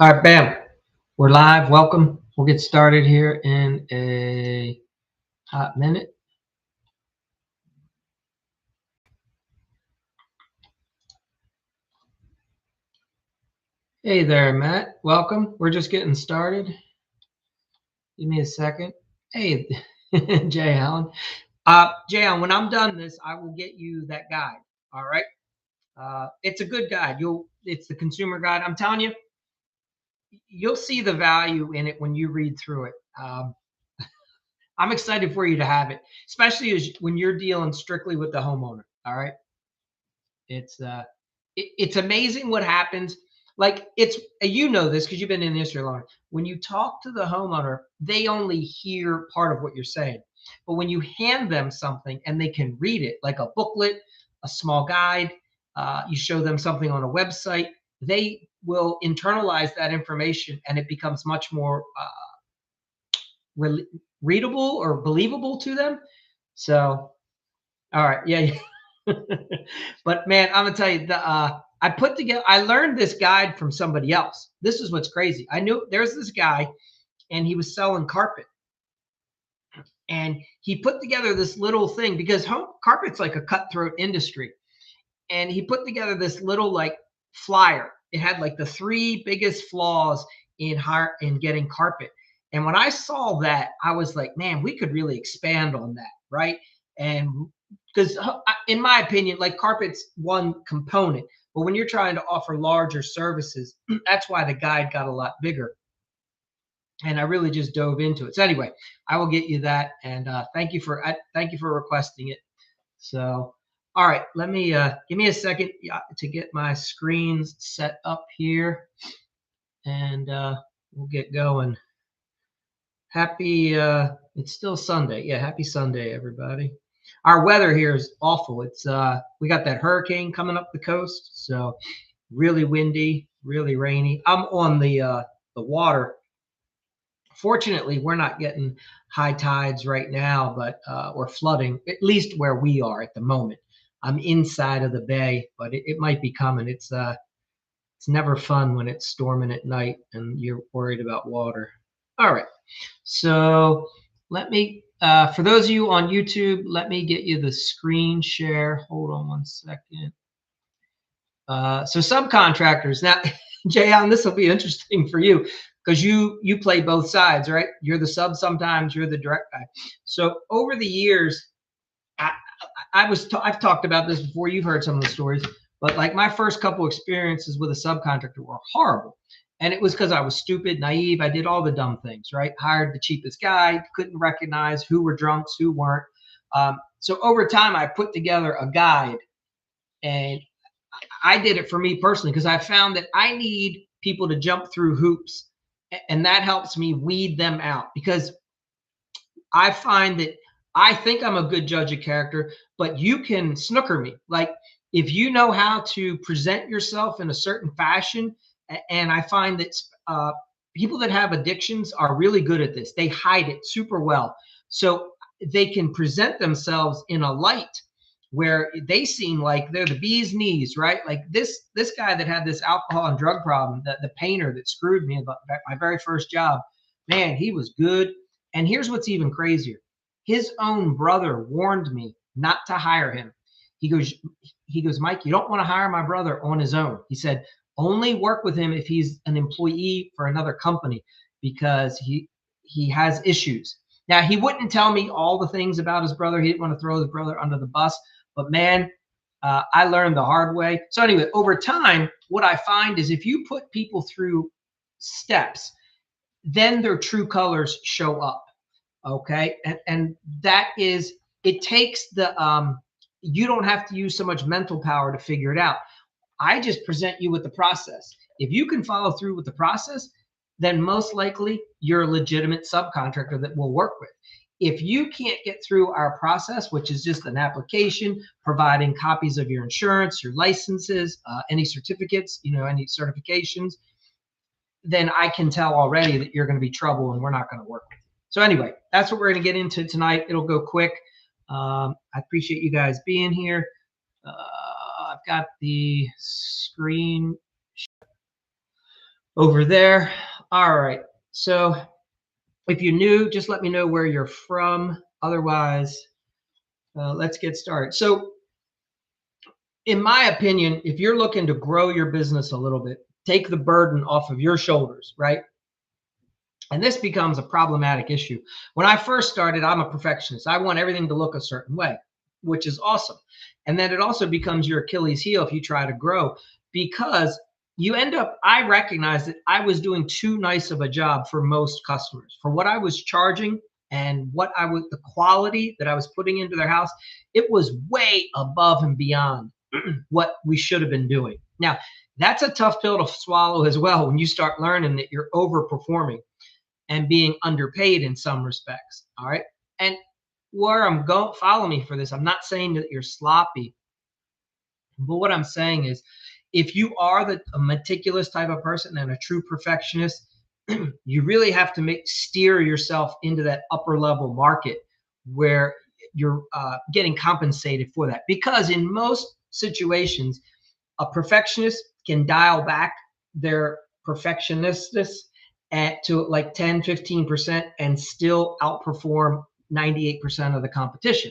All right, bam. We're live. Welcome. We'll get started here in a hot minute. Hey there, Matt. Welcome. We're just getting started. Give me a second. Hey, Jay Allen. Jay Allen, when I'm done this, I will get you that guide. All right. It's a good guide. It's the consumer guide. I'm telling you, you'll see the value in it when you read through it. I'm excited for you to have it, especially when you're dealing strictly with the homeowner. All right. It's amazing what happens. Like you know this because you've been in the industry long. When you talk to the homeowner, they only hear part of what you're saying. But when you hand them something and they can read it, like a booklet, a small guide, you show them something on a website, they will internalize that information and it becomes much more readable or believable to them. So, all right, yeah. But man, I'm gonna tell you, I learned this guide from somebody else. This is what's crazy. I knew there's this guy and he was selling carpet. And he put together this little thing because carpet's like a cutthroat industry. And he put together this little like flyer. It had like the 3 biggest flaws in getting carpet. And when I saw that, I was like, man, we could really expand on that, right? And because in my opinion, like carpet's one component, but when you're trying to offer larger services, that's why the guide got a lot bigger. And I really just dove into it. So anyway, I will get you that, and thank you for requesting it. So, all right, let me give me a second to get my screens set up here, and we'll get going. Happy, it's still Sunday. Yeah, happy Sunday, everybody. Our weather here is awful. It's we got that hurricane coming up the coast, so really windy, really rainy. I'm on the water. Fortunately, we're not getting high tides right now, but or flooding, at least where we are at the moment. I'm inside of the bay, but it might be coming. It's never fun when it's storming at night and you're worried about water. All right. So let me, for those of you on YouTube, let me get you the screen share. Hold on one second. So subcontractors. Now, Jay Allen, this will be interesting for you because you play both sides, right? You're the sub sometimes, you're the direct guy. So over the years, I've talked about this before. You've heard some of the stories, but like my first couple experiences with a subcontractor were horrible. And it was because I was stupid, naive. I did all the dumb things, right? Hired the cheapest guy, couldn't recognize who were drunks, who weren't. So over time, I put together a guide, and I did it for me personally because I found that I need people to jump through hoops, and that helps me weed them out because I find that I think I'm a good judge of character, but you can snooker me. Like if you know how to present yourself in a certain fashion, and I find that people that have addictions are really good at this. They hide it super well. So they can present themselves in a light where they seem like they're the bee's knees, right? Like this guy that had this alcohol and drug problem, the painter that screwed me about my very first job, man, he was good. And here's what's even crazier. His own brother warned me not to hire him. He goes, Mike, you don't want to hire my brother on his own. He said, only work with him if he's an employee for another company because he has issues. Now, he wouldn't tell me all the things about his brother. He didn't want to throw his brother under the bus. But man, I learned the hard way. So anyway, over time, what I find is if you put people through steps, then their true colors show up. Okay. And that is, it takes you don't have to use so much mental power to figure it out. I just present you with the process. If you can follow through with the process, then most likely you're a legitimate subcontractor that we'll work with. If you can't get through our process, which is just an application, providing copies of your insurance, your licenses, any certificates, any certifications, then I can tell already that you're going to be trouble and we're not going to work with you. So anyway, that's what we're going to get into tonight. It'll go quick. I appreciate you guys being here. I've got the screen. over there. All right. So if you're new, just let me know where you're from. Otherwise, let's get started. So in my opinion, if you're looking to grow your business a little bit, take the burden off of your shoulders, right? And this becomes a problematic issue. When I first started, I'm a perfectionist. I want everything to look a certain way, which is awesome. And then it also becomes your Achilles heel if you try to grow, because you end up, I recognized that I was doing too nice of a job for most customers. For what I was charging and what I was, the quality that I was putting into their house, it was way above and beyond what we should have been doing. Now, that's a tough pill to swallow as well when you start learning that you're overperforming and being underpaid in some respects. All right. And where I'm going, follow me for this. I'm not saying that you're sloppy, but what I'm saying is if you are a meticulous type of person and a true perfectionist, you really have to steer yourself into that upper level market where you're getting compensated for that. Because in most situations, a perfectionist can dial back their perfectionistness to like 10, 15% and still outperform 98% of the competition.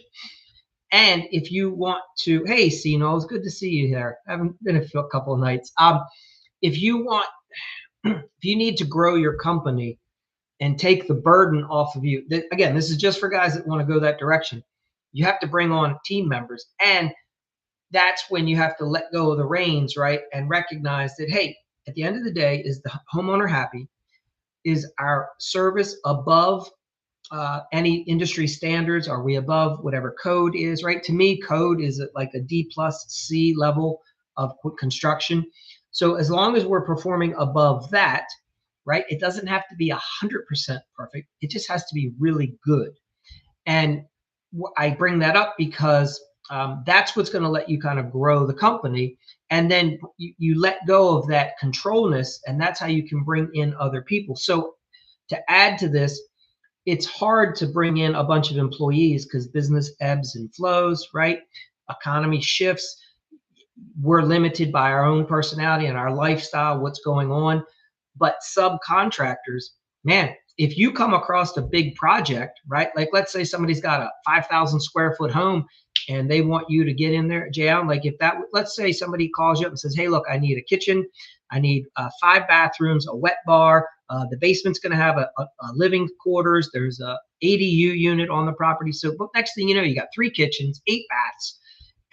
And if you want to, hey, Sino, it's good to see you here. I haven't been a couple of nights. If you want, if you need to grow your company and take the burden off of you, again, this is just for guys that want to go that direction. You have to bring on team members, and that's when you have to let go of the reins, right? And recognize that, hey, at the end of the day, is the homeowner happy? Is our service above any industry standards? Are we above whatever code is, right? To me, code is like a D+C level of construction. So as long as we're performing above that, right, it doesn't have to be 100% perfect. It just has to be really good. And I bring that up because that's what's going to let you kind of grow the company. And then you let go of that controlness, and that's how you can bring in other people. So to add to this, it's hard to bring in a bunch of employees because business ebbs and flows, right? Economy shifts. We're limited by our own personality and our lifestyle, what's going on. But subcontractors, man, if you come across a big project, right? Like let's say somebody's got a 5,000 square foot home and they want you to get in there, JL, like if that, let's say somebody calls you up and says, hey, look, I need a kitchen. I need 5 bathrooms, a wet bar. The basement's going to have a living quarters. There's a ADU unit on the property. So next thing you know, you got 3 kitchens, 8 baths.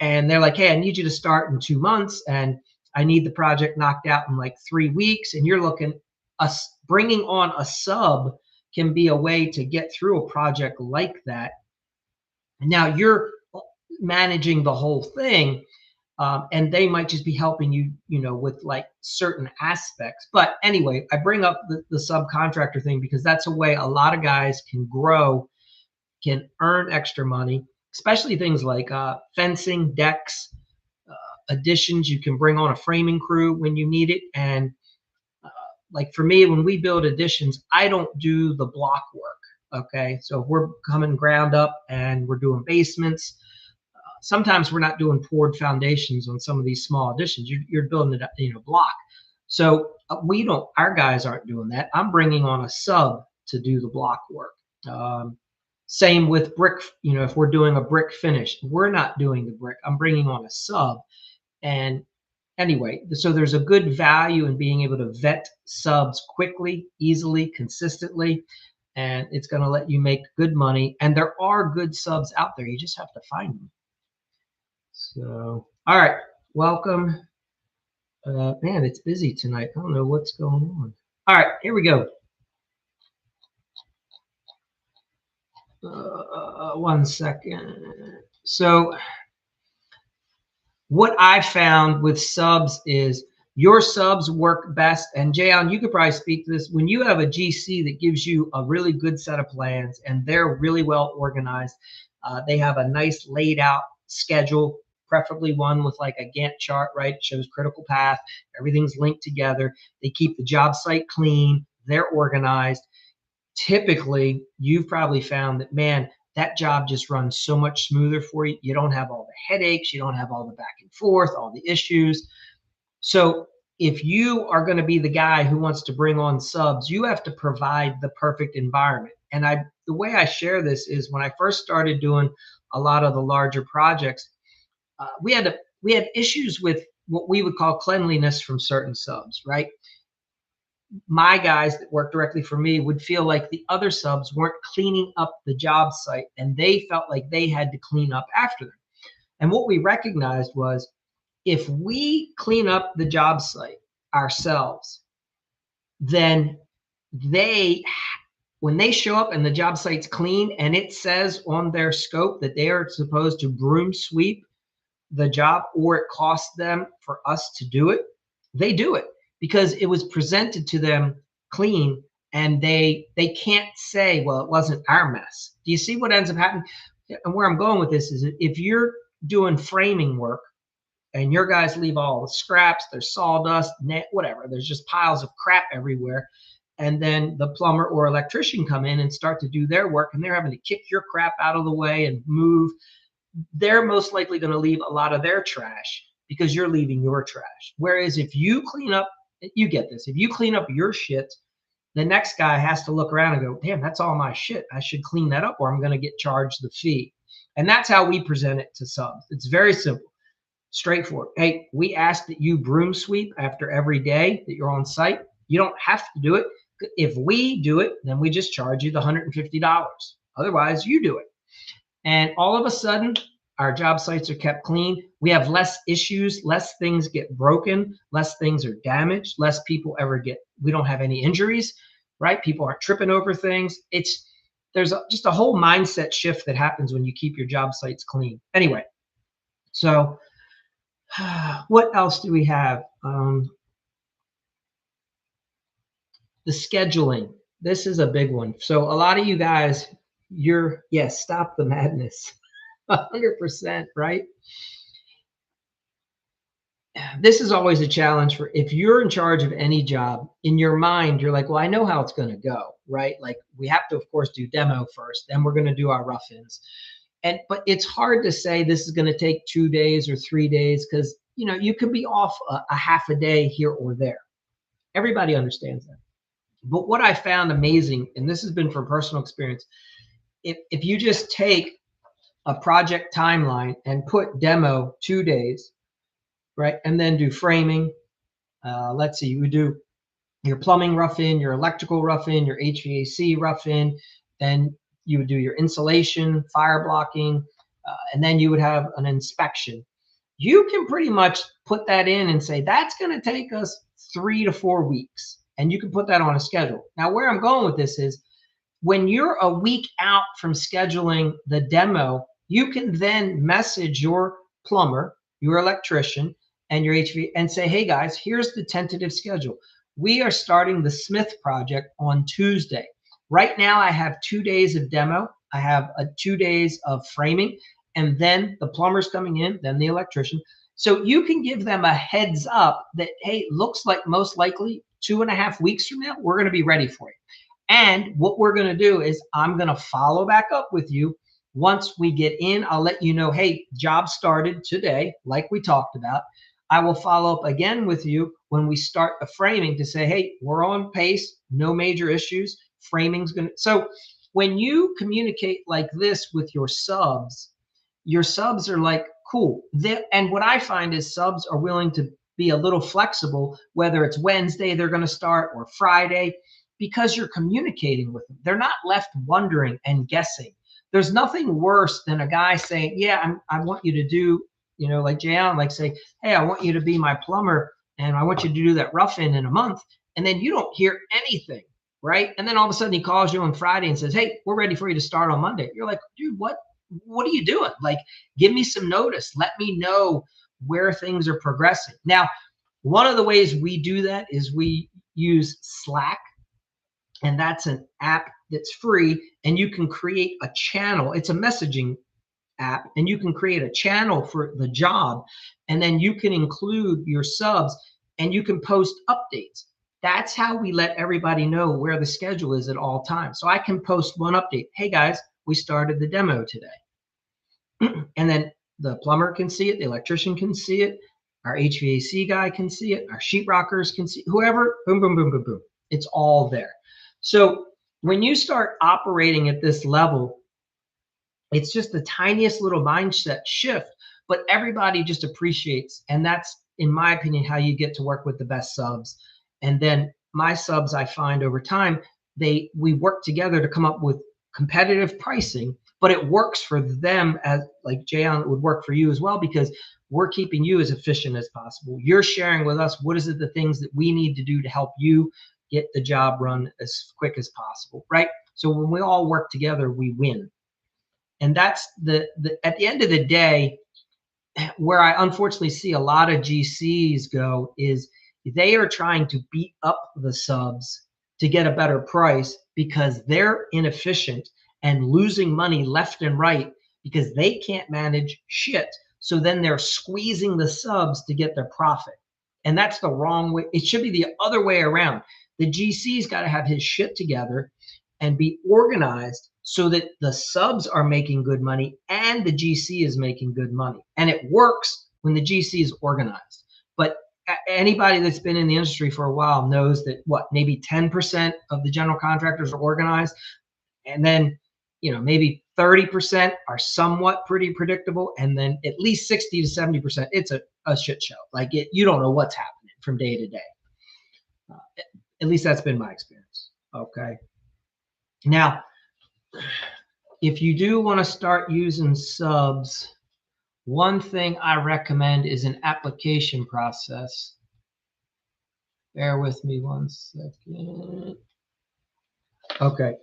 And they're like, hey, I need you to start in 2 months. And I need the project knocked out in like 3 weeks. And you're looking, bringing on a sub can be a way to get through a project like that. And now you're managing the whole thing. And they might just be helping you, with like certain aspects. But anyway, I bring up the subcontractor thing because that's a way a lot of guys can grow, can earn extra money, especially things like fencing, decks, additions. You can bring on a framing crew when you need it. And like for me, when we build additions, I don't do the block work. Okay. So if we're coming ground up and we're doing basements, sometimes we're not doing poured foundations on some of these small additions. You're building it, block. So our guys aren't doing that. I'm bringing on a sub to do the block work. Same with brick. If we're doing a brick finish, we're not doing the brick. I'm bringing on a sub. And anyway, so there's a good value in being able to vet subs quickly, easily, consistently. And it's going to let you make good money. And there are good subs out there. You just have to find them. So, all right, welcome. Man, it's busy tonight. I don't know what's going on. All right, here we go. 1 second. So what I found with subs is your subs work best. And Jayon, you could probably speak to this. When you have a GC that gives you a really good set of plans and they're really well organized, they have a nice laid out schedule, preferably one with like a Gantt chart, right? It shows critical path, everything's linked together. They keep the job site clean, they're organized. Typically, you've probably found that, man, that job just runs so much smoother for you. You don't have all the headaches, you don't have all the back and forth, all the issues. So if you are going to be the guy who wants to bring on subs, you have to provide the perfect environment. And the way I share this is when I first started doing a lot of the larger projects, we had issues with what we would call cleanliness from certain subs, right? My guys that work directly for me would feel like the other subs weren't cleaning up the job site, and they felt like they had to clean up after them. And what we recognized was, if we clean up the job site ourselves, then when they show up and the job site's clean and it says on their scope that they are supposed to broom sweep the job, or it costs them for us to do it, they do it because it was presented to them clean, and they can't say, well, it wasn't our mess. Do you see what ends up happening? And where I'm going with this is, if you're doing framing work and your guys leave all the scraps, there's sawdust, net, whatever, there's just piles of crap everywhere, and then the plumber or electrician come in and start to do their work, and they're having to kick your crap out of the way and move, they're most likely going to leave a lot of their trash because you're leaving your trash. Whereas if you clean up, you get this, if you clean up your shit, the next guy has to look around and go, damn, that's all my shit, I should clean that up or I'm going to get charged the fee. And that's how we present it to subs. It's very simple, straightforward. Hey, we ask that you broom sweep after every day that you're on site. You don't have to do it. If we do it, then we just charge you the $150. Otherwise, you do it. And all of a sudden, our job sites are kept clean. We have less issues, less things get broken, less things are damaged, less people ever we don't have any injuries, right? People aren't tripping over things. There's just a whole mindset shift that happens when you keep your job sites clean. Anyway, so what else do we have? The scheduling. This is a big one. So a lot of you guys, yes, stop the madness. 100%, right? This is always a challenge if you're in charge of any job. In your mind, you're like, well, I know how it's going to go, right? Like, we have to, of course, do demo first, then we're going to do our rough-ins. But it's hard to say this is going to take 2 days or 3 days, because you could be off a half a day here or there. Everybody understands that. But what I found amazing, and this has been from personal experience, if you just take a project timeline and put demo 2 days, right, and then do framing, let's see, you would do your plumbing rough-in, your electrical rough-in, your HVAC rough-in, then you would do your insulation, fire blocking, and then you would have an inspection. You can pretty much put that in and say, that's going to take us 3 to 4 weeks. And you can put that on a schedule. Now, where I'm going with this is, when you're a week out from scheduling the demo, you can then message your plumber, your electrician, and your HV and say, hey guys, here's the tentative schedule. We are starting the Smith project on Tuesday. Right now, I have 2 days of demo. I have 2 days of framing, and then the plumber's coming in, then the electrician. So you can give them a heads up that, hey, looks like most likely 2.5 weeks from now, we're going to be ready for you. And what we're going to do is, I'm going to follow back up with you. Once we get in, I'll let you know, hey, job started today, like we talked about. I will follow up again with you when we start the framing to say, hey, we're on pace, no major issues. Framing's going to. So when you communicate like this with your subs are like, cool. And what I find is, subs are willing to be a little flexible, whether it's Wednesday they're going to start or Friday, because you're communicating with them. They're not left wondering and guessing. There's nothing worse than a guy saying, yeah, I want you to do, like Jay Allen, like say, hey, I want you to be my plumber and I want you to do that rough-in a month. And then you don't hear anything, right? And then all of a sudden he calls you on Friday and says, hey, we're ready for you to start on Monday. You're like, dude, what are you doing? Like, give me some notice. Let me know where things are progressing. Now, one of the ways we do that is we use Slack, and that's an app that's free, and you can create a channel. It's a messaging app, and you can create a channel for the job, and then you can include your subs and you can post updates. That's how we let everybody know where the schedule is at all times. So I can post one update. Hey guys, we started the demo today. And then the plumber can see it, the electrician can see it, Our HVAC guy can see it. Our sheetrockers can see, whoever, boom, boom, boom, boom, boom. It's all there. So when you start operating at this level, it's just the tiniest little mindset shift, but everybody just appreciates. And that's, in my opinion, how you get to work with the best subs. And then my subs, I find over time, we work together to come up with competitive pricing, but it works for them as like Jayon, it would work for you as well, because we're keeping you as efficient as possible. You're sharing with us what is it the things that we need to do to help you get the job run as quick as possible, right? So when we all work together, we win. And that's at the end of the day, where I unfortunately see a lot of GCs go is they are trying to beat up the subs to get a better price because they're inefficient and losing money left and right because they can't manage shit. So then they're squeezing the subs to get their profit. And that's the wrong way. It should be the other way around. The GC's got to have his shit together and be organized so that the subs are making good money and the GC is making good money. And it works when the GC is organized. But anybody that's been in the industry for a while knows that maybe 10% of the general contractors are organized. And then, maybe 30% are somewhat pretty predictable. And then at least 60 to 70%, it's a shit show. Like you don't know what's happening from day to day. At least that's been my experience. Okay. Now, if you do want to start using subs, one thing I recommend is an application process. Bear with me 1 second. Okay.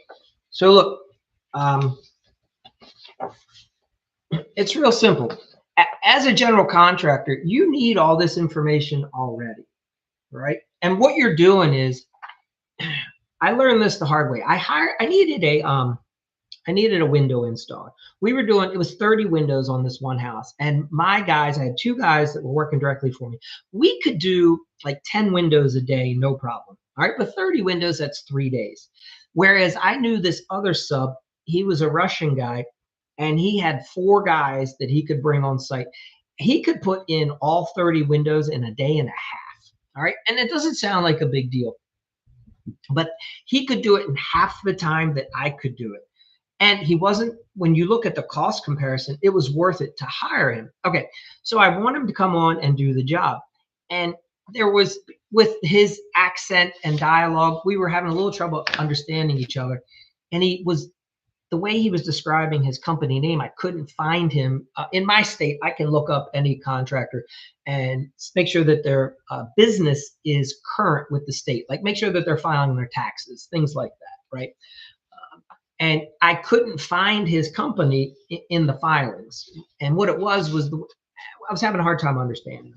So look, it's real simple. As a general contractor, you need all this information already, right? And what you're doing is, I learned this the hard way. I needed a window installed. It was 30 windows on this one house. And I had 2 guys that were working directly for me. We could do like 10 windows a day, no problem. All right. But 30 windows, that's 3 days. Whereas I knew this other sub, he was a Russian guy and he had 4 guys that he could bring on site. He could put in all 30 windows in a day and a half. All right. And it doesn't sound like a big deal, but he could do it in half the time that I could do it. And when you look at the cost comparison, it was worth it to hire him. Okay, so I want him to come on and do the job. And with his accent and dialogue, we were having a little trouble understanding each other. And the way he was describing his company name, I couldn't find him. In my state, I can look up any contractor and make sure that their business is current with the state, like make sure that they're filing their taxes, things like that, right? And I couldn't find his company in the filings. And what it was I was having a hard time understanding.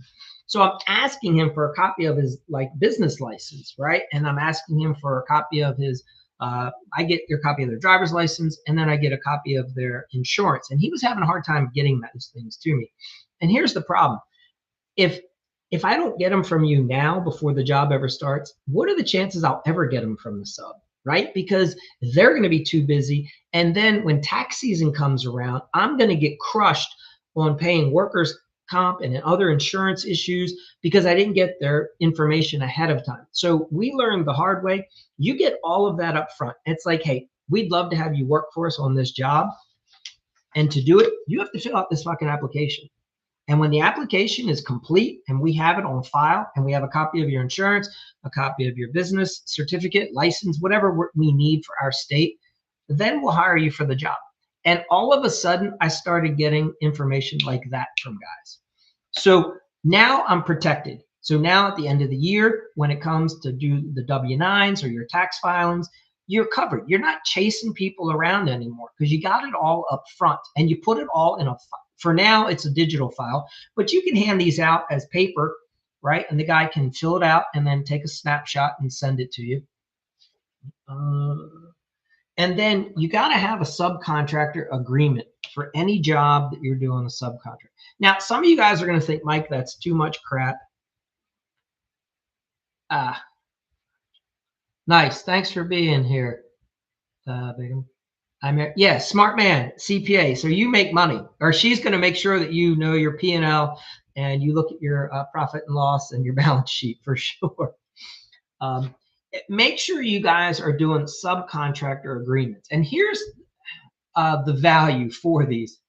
So I'm asking him for a copy of his business license, right? And I'm asking him for a copy of his, I get your copy of their driver's license, and then I get a copy of their insurance. And he was having a hard time getting those things to me. And here's the problem. If I don't get them from you now before the job ever starts, what are the chances I'll ever get them from the sub? Right? Because they're going to be too busy. And then when tax season comes around, I'm going to get crushed on paying workers' comp and other insurance issues because I didn't get their information ahead of time. So we learned the hard way. You get all of that up front. It's like, hey, we'd love to have you work for us on this job. And to do it, you have to fill out this fucking application. And when the application is complete and we have it on file and we have a copy of your insurance, a copy of your business certificate, license, whatever we need for our state, then we'll hire you for the job. And all of a sudden, I started getting information like that from guys. So now I'm protected. So now at the end of the year, when it comes to do the W-9s or your tax filings, you're covered. You're not chasing people around anymore because you got it all up front and you put it all in a file. For now, it's a digital file, but you can hand these out as paper, right? And the guy can fill it out and then take a snapshot and send it to you. And then you got to have a subcontractor agreement for any job that you're doing a subcontract. Now, some of you guys are going to think, Mike, that's too much crap. Nice. Thanks for being here, Bigum. Yeah, smart man, CPA. So you make money, or she's going to make sure that you know your P&L and you look at your profit and loss and your balance sheet for sure. Make sure you guys are doing subcontractor agreements. And here's the value for these.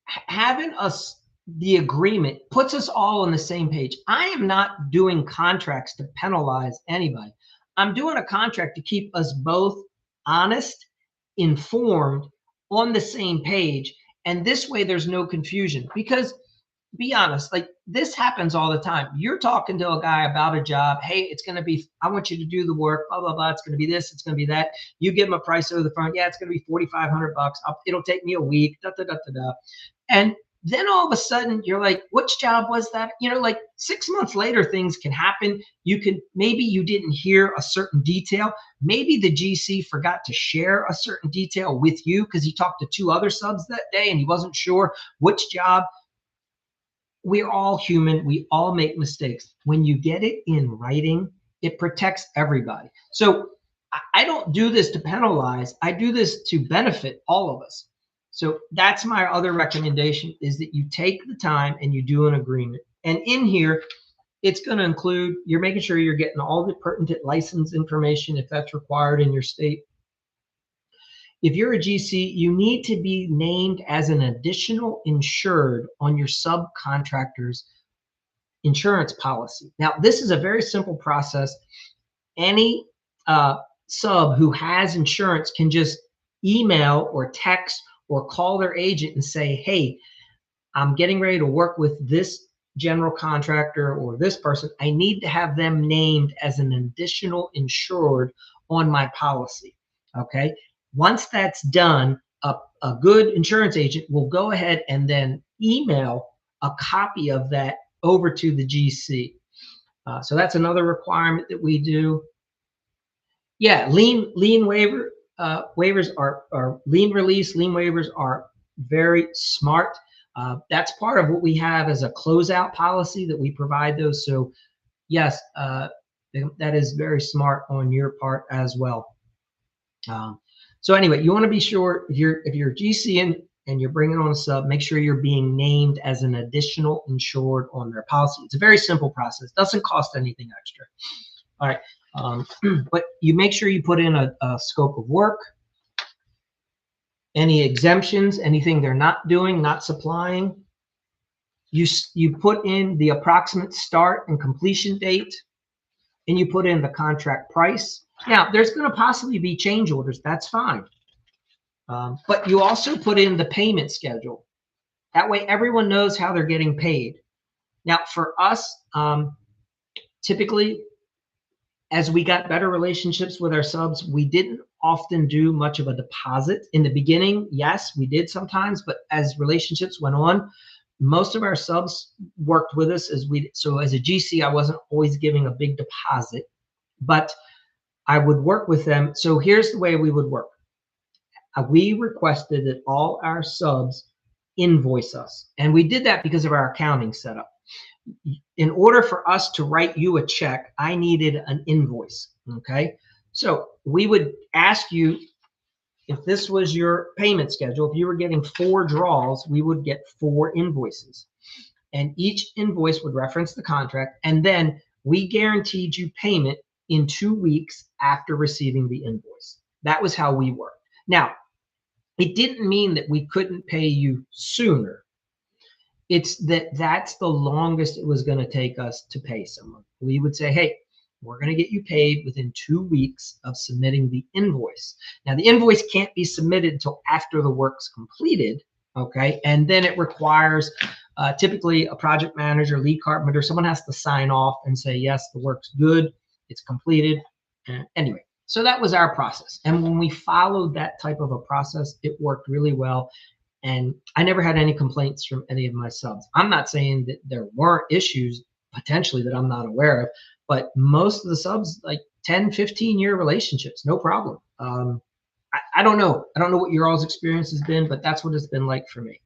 Having us the agreement puts us all on the same page. I am not doing contracts to penalize anybody. I'm doing a contract to keep us both honest, informed, on the same page. And this way there's no confusion. Because be honest, like this happens all the time. You're talking to a guy about a job. Hey, it's going to be, I want you to do the work, blah, blah, blah. It's going to be this, it's going to be that. You give him a price over the phone. Yeah, it's going to be $4,500. It'll take me a week. Da, da, da, da, da. And then all of a sudden you're like, which job was that? You know, like 6 months later, things can happen. Maybe you didn't hear a certain detail. Maybe the GC forgot to share a certain detail with you because he talked to 2 other subs that day and he wasn't sure which job. We're all human. We all make mistakes. When you get it in writing, it protects everybody. So I don't do this to penalize. I do this to benefit all of us. So that's my other recommendation, is that you take the time and you do an agreement. And in here, it's going to include, you're making sure you're getting all the pertinent license information if that's required in your state. If you're a GC, you need to be named as an additional insured on your subcontractor's insurance policy. Now, this is a very simple process. Any sub who has insurance can just email or text or call their agent and say, hey, I'm getting ready to work with this general contractor or this person. I need to have them named as an additional insured on my policy. Okay. Once that's done, a good insurance agent will go ahead and then email a copy of that over to the GC. So that's another requirement that we do. Yeah, lien waiver. Waivers are lien release. Lien waivers are very smart. That's part of what we have as a closeout policy that we provide those. So yes, that is very smart on your part as well. So anyway, you want to be sure if you're GC and you're bringing on a sub, make sure you're being named as an additional insured on their policy. It's a very simple process. Doesn't cost anything extra. All right. But you make sure you put in a scope of work, any exemptions, anything they're not doing, not supplying. You put in the approximate start and completion date, and you put in the contract price. Now, there's going to possibly be change orders. That's fine. But you also put in the payment schedule. That way, everyone knows how they're getting paid. Now, for us, typically, as we got better relationships with our subs, we didn't often do much of a deposit. In the beginning, yes, we did sometimes, but as relationships went on, most of our subs worked with us so as a GC, I wasn't always giving a big deposit, but I would work with them. So here's the way we would work. We requested that all our subs invoice us. And we did that because of our accounting setup. In order for us to write you a check, I needed an invoice, okay? So we would ask you, if this was your payment schedule, if you were getting 4 draws, we would get 4 invoices. And each invoice would reference the contract, and then we guaranteed you payment in 2 weeks after receiving the invoice. That was how we worked. Now, it didn't mean that we couldn't pay you sooner. It's that's the longest it was going to take us to pay someone. We would say, hey, we're going to get you paid within 2 weeks of submitting the invoice. Now, the invoice can't be submitted until after the work's completed, okay? And then it requires typically a project manager, lead carpenter, someone has to sign off and say, yes, the work's good, it's completed. Anyway, so that was our process. And when we followed that type of a process, it worked really well. And I never had any complaints from any of my subs. I'm not saying that there weren't issues potentially that I'm not aware of, but most of the subs, like 10, 15-year relationships, no problem. I don't know. I don't know what your all's experience has been, but that's what it's been like for me.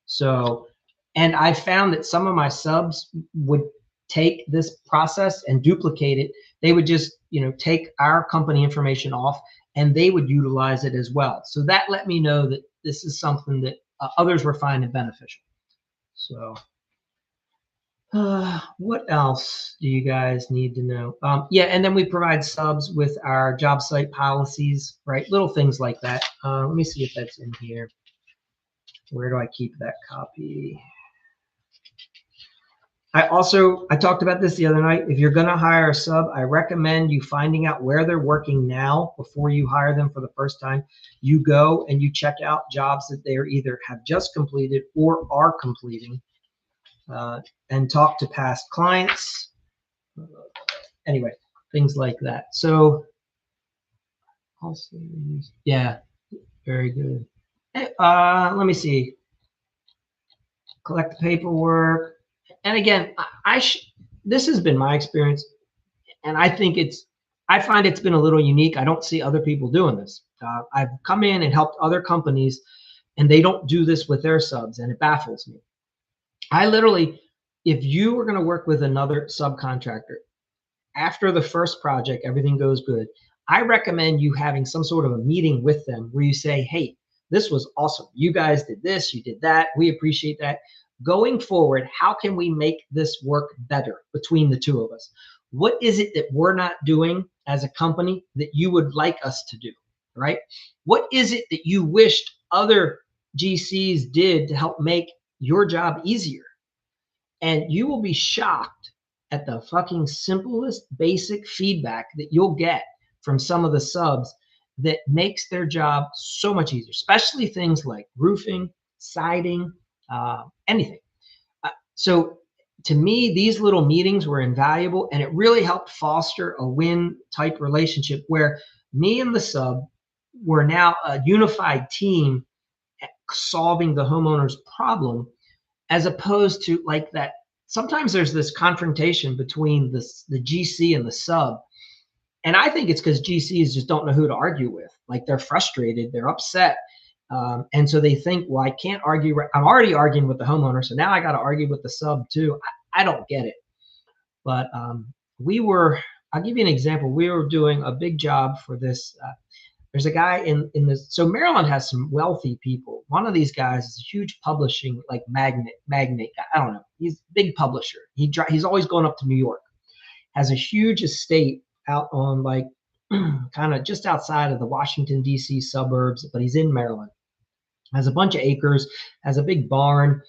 So, and I found that some of my subs would take this process and duplicate it. They would just, take our company information off and they would utilize it as well. So that let me know that this is something that others were finding beneficial. So what else do you guys need to know? Yeah, and then we provide subs with our job site policies, right? Little things like that. Let me see if that's in here. Where do I keep that copy? I talked about this the other night. If you're going to hire a sub, I recommend you finding out where they're working now before you hire them for the first time. You go and you check out jobs that they either have just completed or are completing, and talk to past clients. Anyway, things like that. So, also, yeah, very good. Let me see. Collect the paperwork. And again, this has been my experience, and I find it's been a little unique. I don't see other people doing this. I've come in and helped other companies, and they don't do this with their subs, and it baffles me. I literally, if you were going to work with another subcontractor, after the first project, everything goes good, I recommend you having some sort of a meeting with them where you say, hey, this was awesome. You guys did this, you did that. We appreciate that. Going forward, how can we make this work better between the two of us? What is it that we're not doing as a company that you would like us to do, right? What is it that you wished other GCs did to help make your job easier? And you will be shocked at the fucking simplest basic feedback that you'll get from some of the subs that makes their job so much easier, especially things like roofing, siding, anything. So to me, these little meetings were invaluable, and it really helped foster a win type relationship where me and the sub were now a unified team solving the homeowner's problem, as opposed to like that. Sometimes there's this confrontation between the GC and the sub. And I think it's because GCs just don't know who to argue with. Like they're frustrated, they're upset. And so they think, well, I can't argue. I'm already arguing with the homeowner, so now I got to argue with the sub too. I don't get it. But I'll give you an example. We were doing a big job for this. There's a guy in this. So Maryland has some wealthy people. One of these guys is a huge publishing like magnate guy. I don't know. He's a big publisher. He's always going up to New York. Has a huge estate out on like kind of just outside of the Washington D.C. suburbs, but he's in Maryland. Has a bunch of acres. Has a big barn.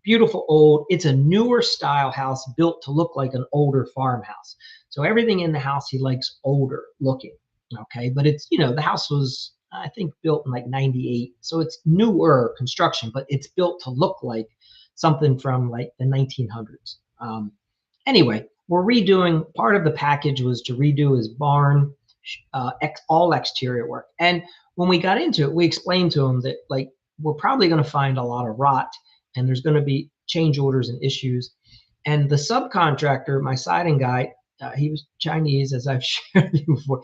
Beautiful old. It's a newer style house built to look like an older farmhouse. So everything in the house he likes older looking. Okay, but it's, the house was, I think, built in like 98. So it's newer construction, but it's built to look like something from like the 1900s. Anyway, we're redoing, part of the package was to redo his barn, all exterior work. And when we got into it, we explained to him that like, we're probably going to find a lot of rot and there's going to be change orders and issues. And the subcontractor, my siding guy, he was Chinese, as I've shared with you before.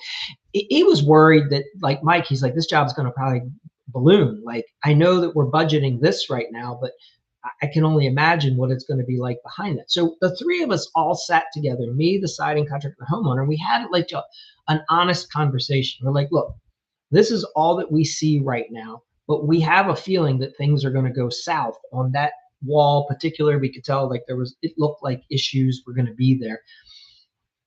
He was worried that, like Mike, he's like, this job's going to probably balloon. Like, I know that we're budgeting this right now, but I can only imagine what it's going to be like behind that. So the three of us all sat together, me, the siding contractor, the homeowner, and we had like an honest conversation. We're like, look, this is all that we see right now, but we have a feeling that things are going to go south on that wall. Particular, we could tell like it looked like issues were going to be there.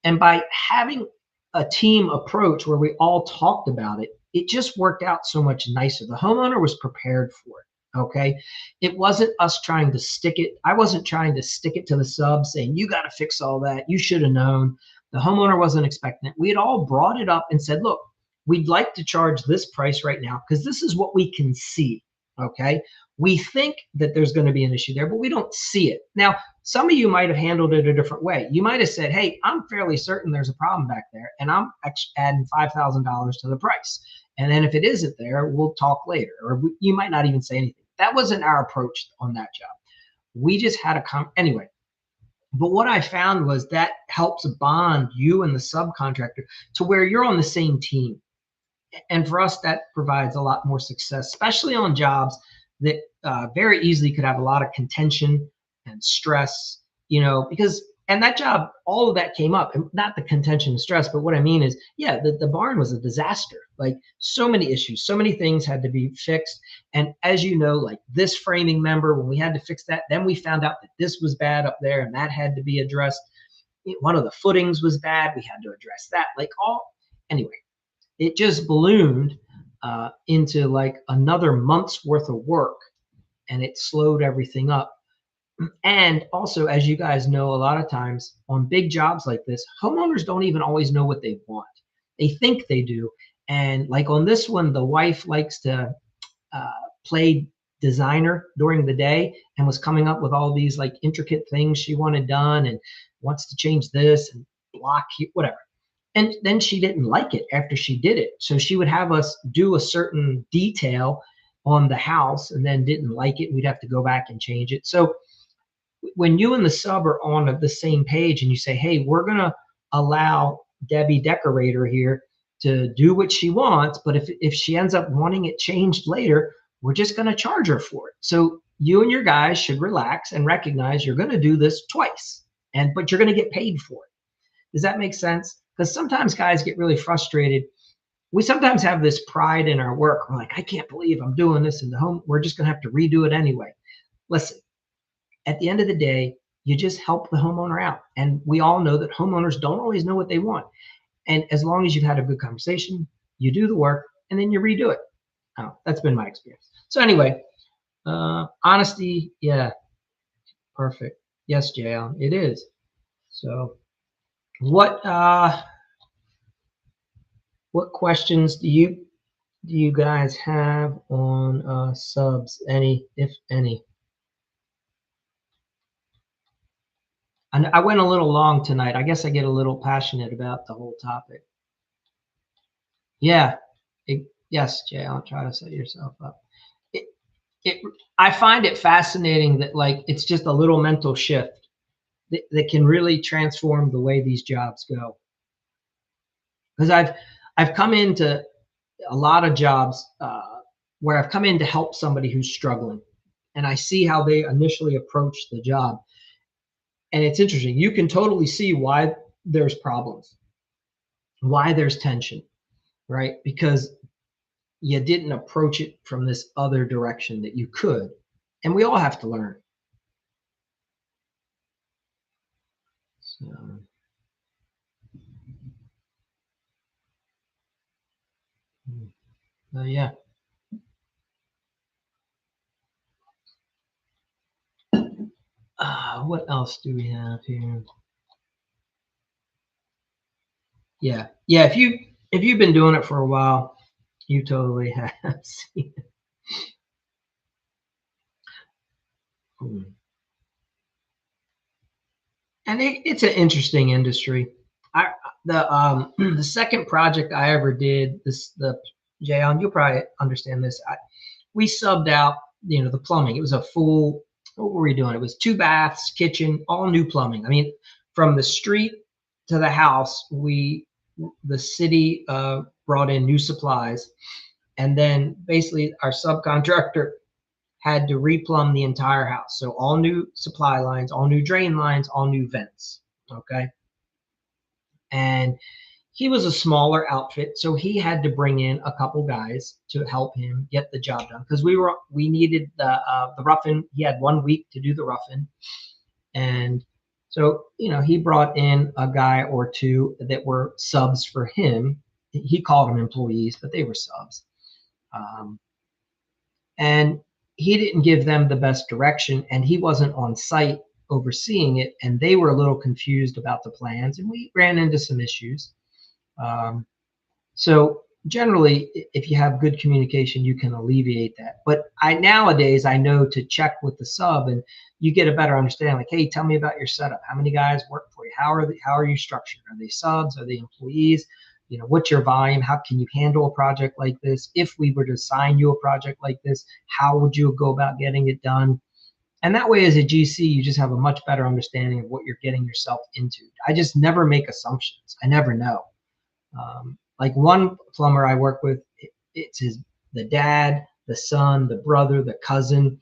And by having a team approach where we all talked about it, it just worked out so much nicer. The homeowner was prepared for it, okay? It wasn't us trying to stick it. I wasn't trying to stick it to the sub saying, you got to fix all that. You should have known. The homeowner wasn't expecting it. We had all brought it up and said, look, we'd like to charge this price right now because this is what we can see, okay? We think that there's going to be an issue there, but we don't see it. Now, some of you might have handled it a different way. You might have said, hey, I'm fairly certain there's a problem back there, and I'm adding $5,000 to the price. And then if it isn't there, we'll talk later. Or you might not even say anything. That wasn't our approach on that job. We just had anyway. But what I found was that helps bond you and the subcontractor to where you're on the same team. And for us, that provides a lot more success, especially on jobs that very easily could have a lot of contention and stress, because And that job, all of that came up, and not the contention and stress, but what I mean is, yeah, the barn was a disaster. Like so many issues, so many things had to be fixed. And as you know, like this framing member, when we had to fix that, then we found out that this was bad up there and that had to be addressed. One of the footings was bad. We had to address that. Like anyway, it just ballooned into like another month's worth of work, and it slowed everything up. And also, as you guys know, a lot of times on big jobs like this, homeowners don't even always know what they want. They think they do. And like on this one, the wife likes to play designer during the day and was coming up with all these like intricate things she wanted done and wants to change this and block whatever. And then she didn't like it after she did it. So she would have us do a certain detail on the house and then didn't like it. We'd have to go back and change it. So when you and the sub are on the same page and you say, hey, we're going to allow Debbie Decorator here to do what she wants, but if she ends up wanting it changed later, we're just going to charge her for it. So you and your guys should relax and recognize you're going to do this twice, but you're going to get paid for it. Does that make sense? Because sometimes guys get really frustrated. We sometimes have this pride in our work. We're like, I can't believe I'm doing this in the home. We're just going to have to redo it anyway. Listen, at the end of the day, you just help the homeowner out. And we all know that homeowners don't always know what they want. And as long as you've had a good conversation, you do the work and then you redo it. Oh, that's been my experience. So anyway, honesty, yeah, perfect. Yes, JL, it is. So what questions do you guys have on subs? Any, if any? And I went a little long tonight. I guess I get a little passionate about the whole topic. Yeah. Yes, Jay, I'll try to set yourself up. I find it fascinating that like it's just a little mental shift that can really transform the way these jobs go. Because I've come into a lot of jobs where I've come in to help somebody who's struggling, and I see how they initially approach the job. And it's interesting. You can totally see why there's problems, why there's tension, right? Because you didn't approach it from this other direction that you could. And we all have to learn. So, yeah. What else do we have here? Yeah. If you've been doing it for a while, you totally have seen it. And it's an interesting industry. The second project I ever did, Jayon, you'll probably understand this. We subbed out, the plumbing. It was a full. What were we doing? It was 2 baths, kitchen, all new plumbing. I mean, from the street to the house, the city brought in new supplies, and then basically our subcontractor had to replumb the entire house. So all new supply lines, all new drain lines, all new vents. Okay. And he was a smaller outfit, so he had to bring in a couple guys to help him get the job done because we needed the rough-in. He had 1 week to do the rough-in, and so he brought in a guy or two that were subs for him. He called them employees, but they were subs, and he didn't give them the best direction, and he wasn't on site overseeing it, and they were a little confused about the plans, and we ran into some issues. So generally, if you have good communication, you can alleviate that. But nowadays I know to check with the sub, and you get a better understanding. Like, hey, tell me about your setup. How many guys work for you? How are you structured? Are they subs? Are they employees? What's your volume? How can you handle a project like this? If we were to assign you a project like this, how would you go about getting it done? And that way, as a GC, you just have a much better understanding of what you're getting yourself into. I just never make assumptions. I never know. Like one plumber I work with, it's the dad, the son, the brother, the cousin.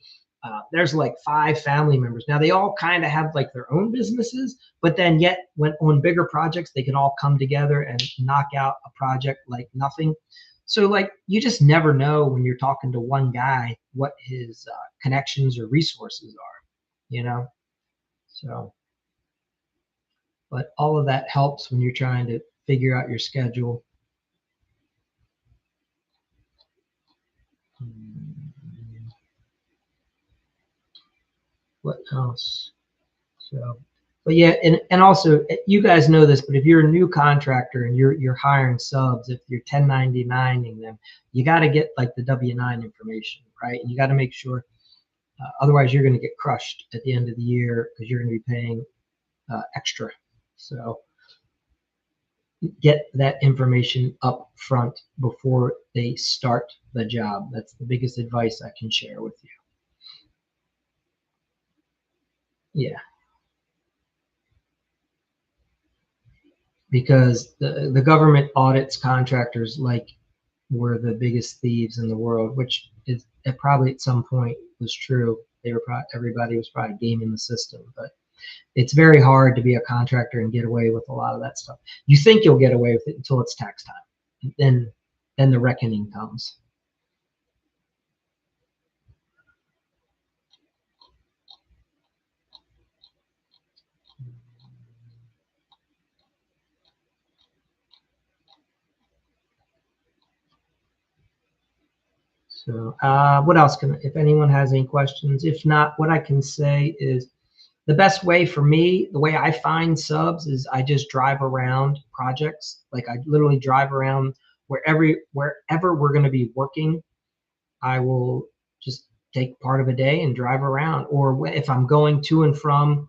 there's like 5 family members. Now they all kind of have like their own businesses, but then yet when on bigger projects, they can all come together and knock out a project like nothing. So like you just never know when you're talking to one guy what his connections or resources are, you know? So, but all of that helps when you're trying to figure out your schedule. What else? So, but yeah, and also you guys know this, but if you're a new contractor and you're hiring subs, if you're 1099ing them, you got to get like the W-9 information, right? And you got to make sure, otherwise you're going to get crushed at the end of the year because you're going to be paying extra. So get that information up front before they start the job. That's the biggest advice I can share with you. Yeah. Because the government audits contractors like we're the biggest thieves in the world, which is probably at some point was true. They were everybody was probably gaming the system, but it's very hard to be a contractor and get away with a lot of that stuff. You think you'll get away with it until it's tax time, then the reckoning comes. So what else if anyone has any questions? If not, what I can say is the best way for me, the way I find subs is I just drive around projects. Like I literally drive around wherever we're going to be working. I will just take part of a day and drive around. Or if I'm going to and from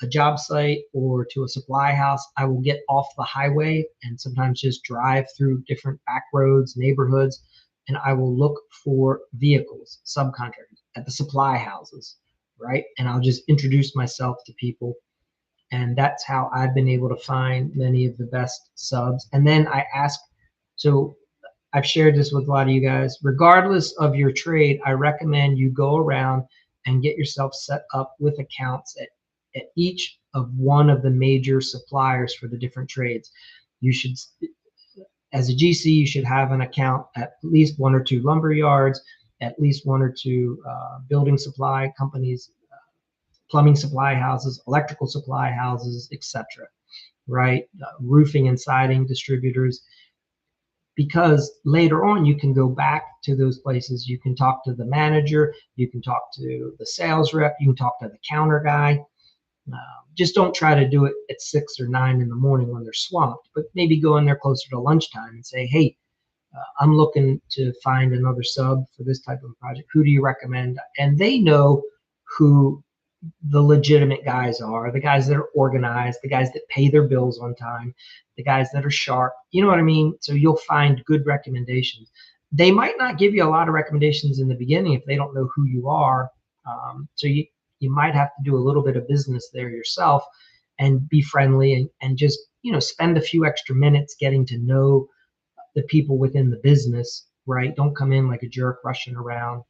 a job site or to a supply house, I will get off the highway and sometimes just drive through different back roads, neighborhoods, and I will look for vehicles, subcontractors at the supply houses, right? And I'll just introduce myself to people. And that's how I've been able to find many of the best subs. And then I ask, so I've shared this with a lot of you guys, regardless of your trade, I recommend you go around and get yourself set up with accounts at each of one of the major suppliers for the different trades. You should, as a GC, you should have an account at least 1 or 2 lumber yards, at least 1 or 2 building supply companies, plumbing supply houses, electrical supply houses, etc. Right? Roofing and siding distributors. Because later on you can go back to those places. You can talk to the manager, you can talk to the sales rep, you can talk to the counter guy. Just don't try to do it at 6 or 9 in the morning when they're swamped, but maybe go in there closer to lunchtime and say, hey, I'm looking to find another sub for this type of project. Who do you recommend? And they know who the legitimate guys are, the guys that are organized, the guys that pay their bills on time, the guys that are sharp. You know what I mean? So you'll find good recommendations. They might not give you a lot of recommendations in the beginning if they don't know who you are. So you might have to do a little bit of business there yourself and be friendly and just, spend a few extra minutes getting to know the people within the business, right? Don't come in like a jerk rushing around.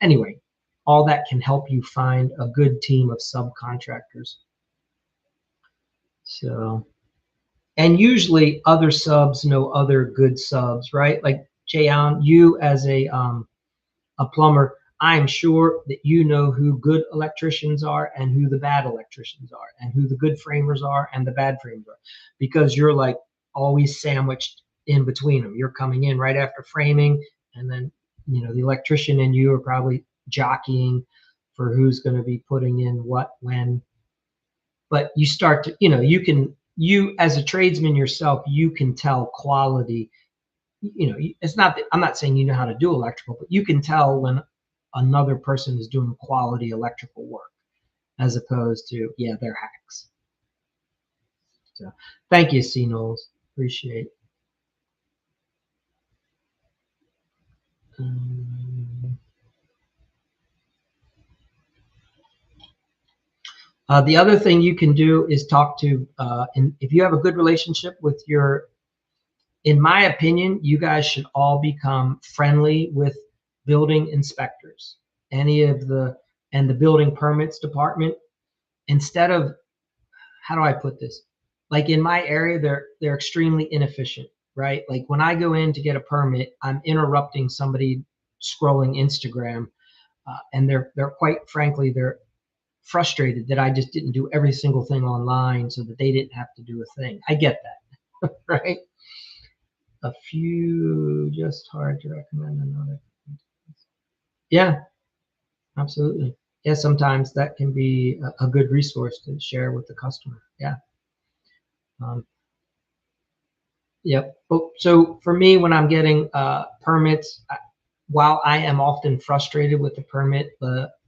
Anyway, all that can help you find a good team of subcontractors. So, and usually other subs know other good subs, right? Like Jay Allen, you as a plumber, I'm sure that you know who good electricians are and who the bad electricians are and who the good framers are and the bad framers are, because you're like always sandwiched in between them. You're coming in right after framing, and then, the electrician and you are probably jockeying for who's going to be putting in what, when. But you start to, you as a tradesman yourself, you can tell quality. It's not that I'm not saying you know how to do electrical, but you can tell when another person is doing quality electrical work as opposed to, yeah, they're hacks. So thank you, C. Knowles. Appreciate it. The other thing you can do is talk to, and if you have a good relationship with in my opinion, you guys should all become friendly with building inspectors. any of the, and the building permits department, instead of, how do I put this? Like in my area, they're extremely inefficient, right? Like when I go in to get a permit, I'm interrupting somebody scrolling Instagram, and they're quite frankly, they're frustrated that I just didn't do every single thing online so that they didn't have to do a thing. I get that, right? A few, just hard to recommend another. Yeah, absolutely. Yeah, sometimes that can be a good resource to share with the customer. Yeah. Um, yep. Oh, so for me, when I'm getting permits, while I am often frustrated with the permit,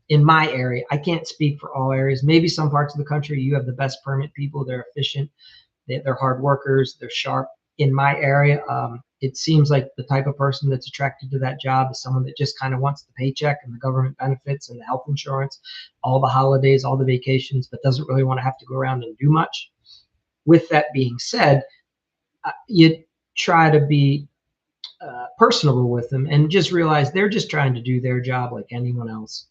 in my area, I can't speak for all areas. Maybe some parts of the country, you have the best permit people. They're efficient. They're hard workers. They're sharp. In my area, it seems like the type of person that's attracted to that job is someone that just kind of wants the paycheck and the government benefits and the health insurance, all the holidays, all the vacations, but doesn't really want to have to go around and do much. With that being said, you try to be personable with them and just realize they're just trying to do their job like anyone else.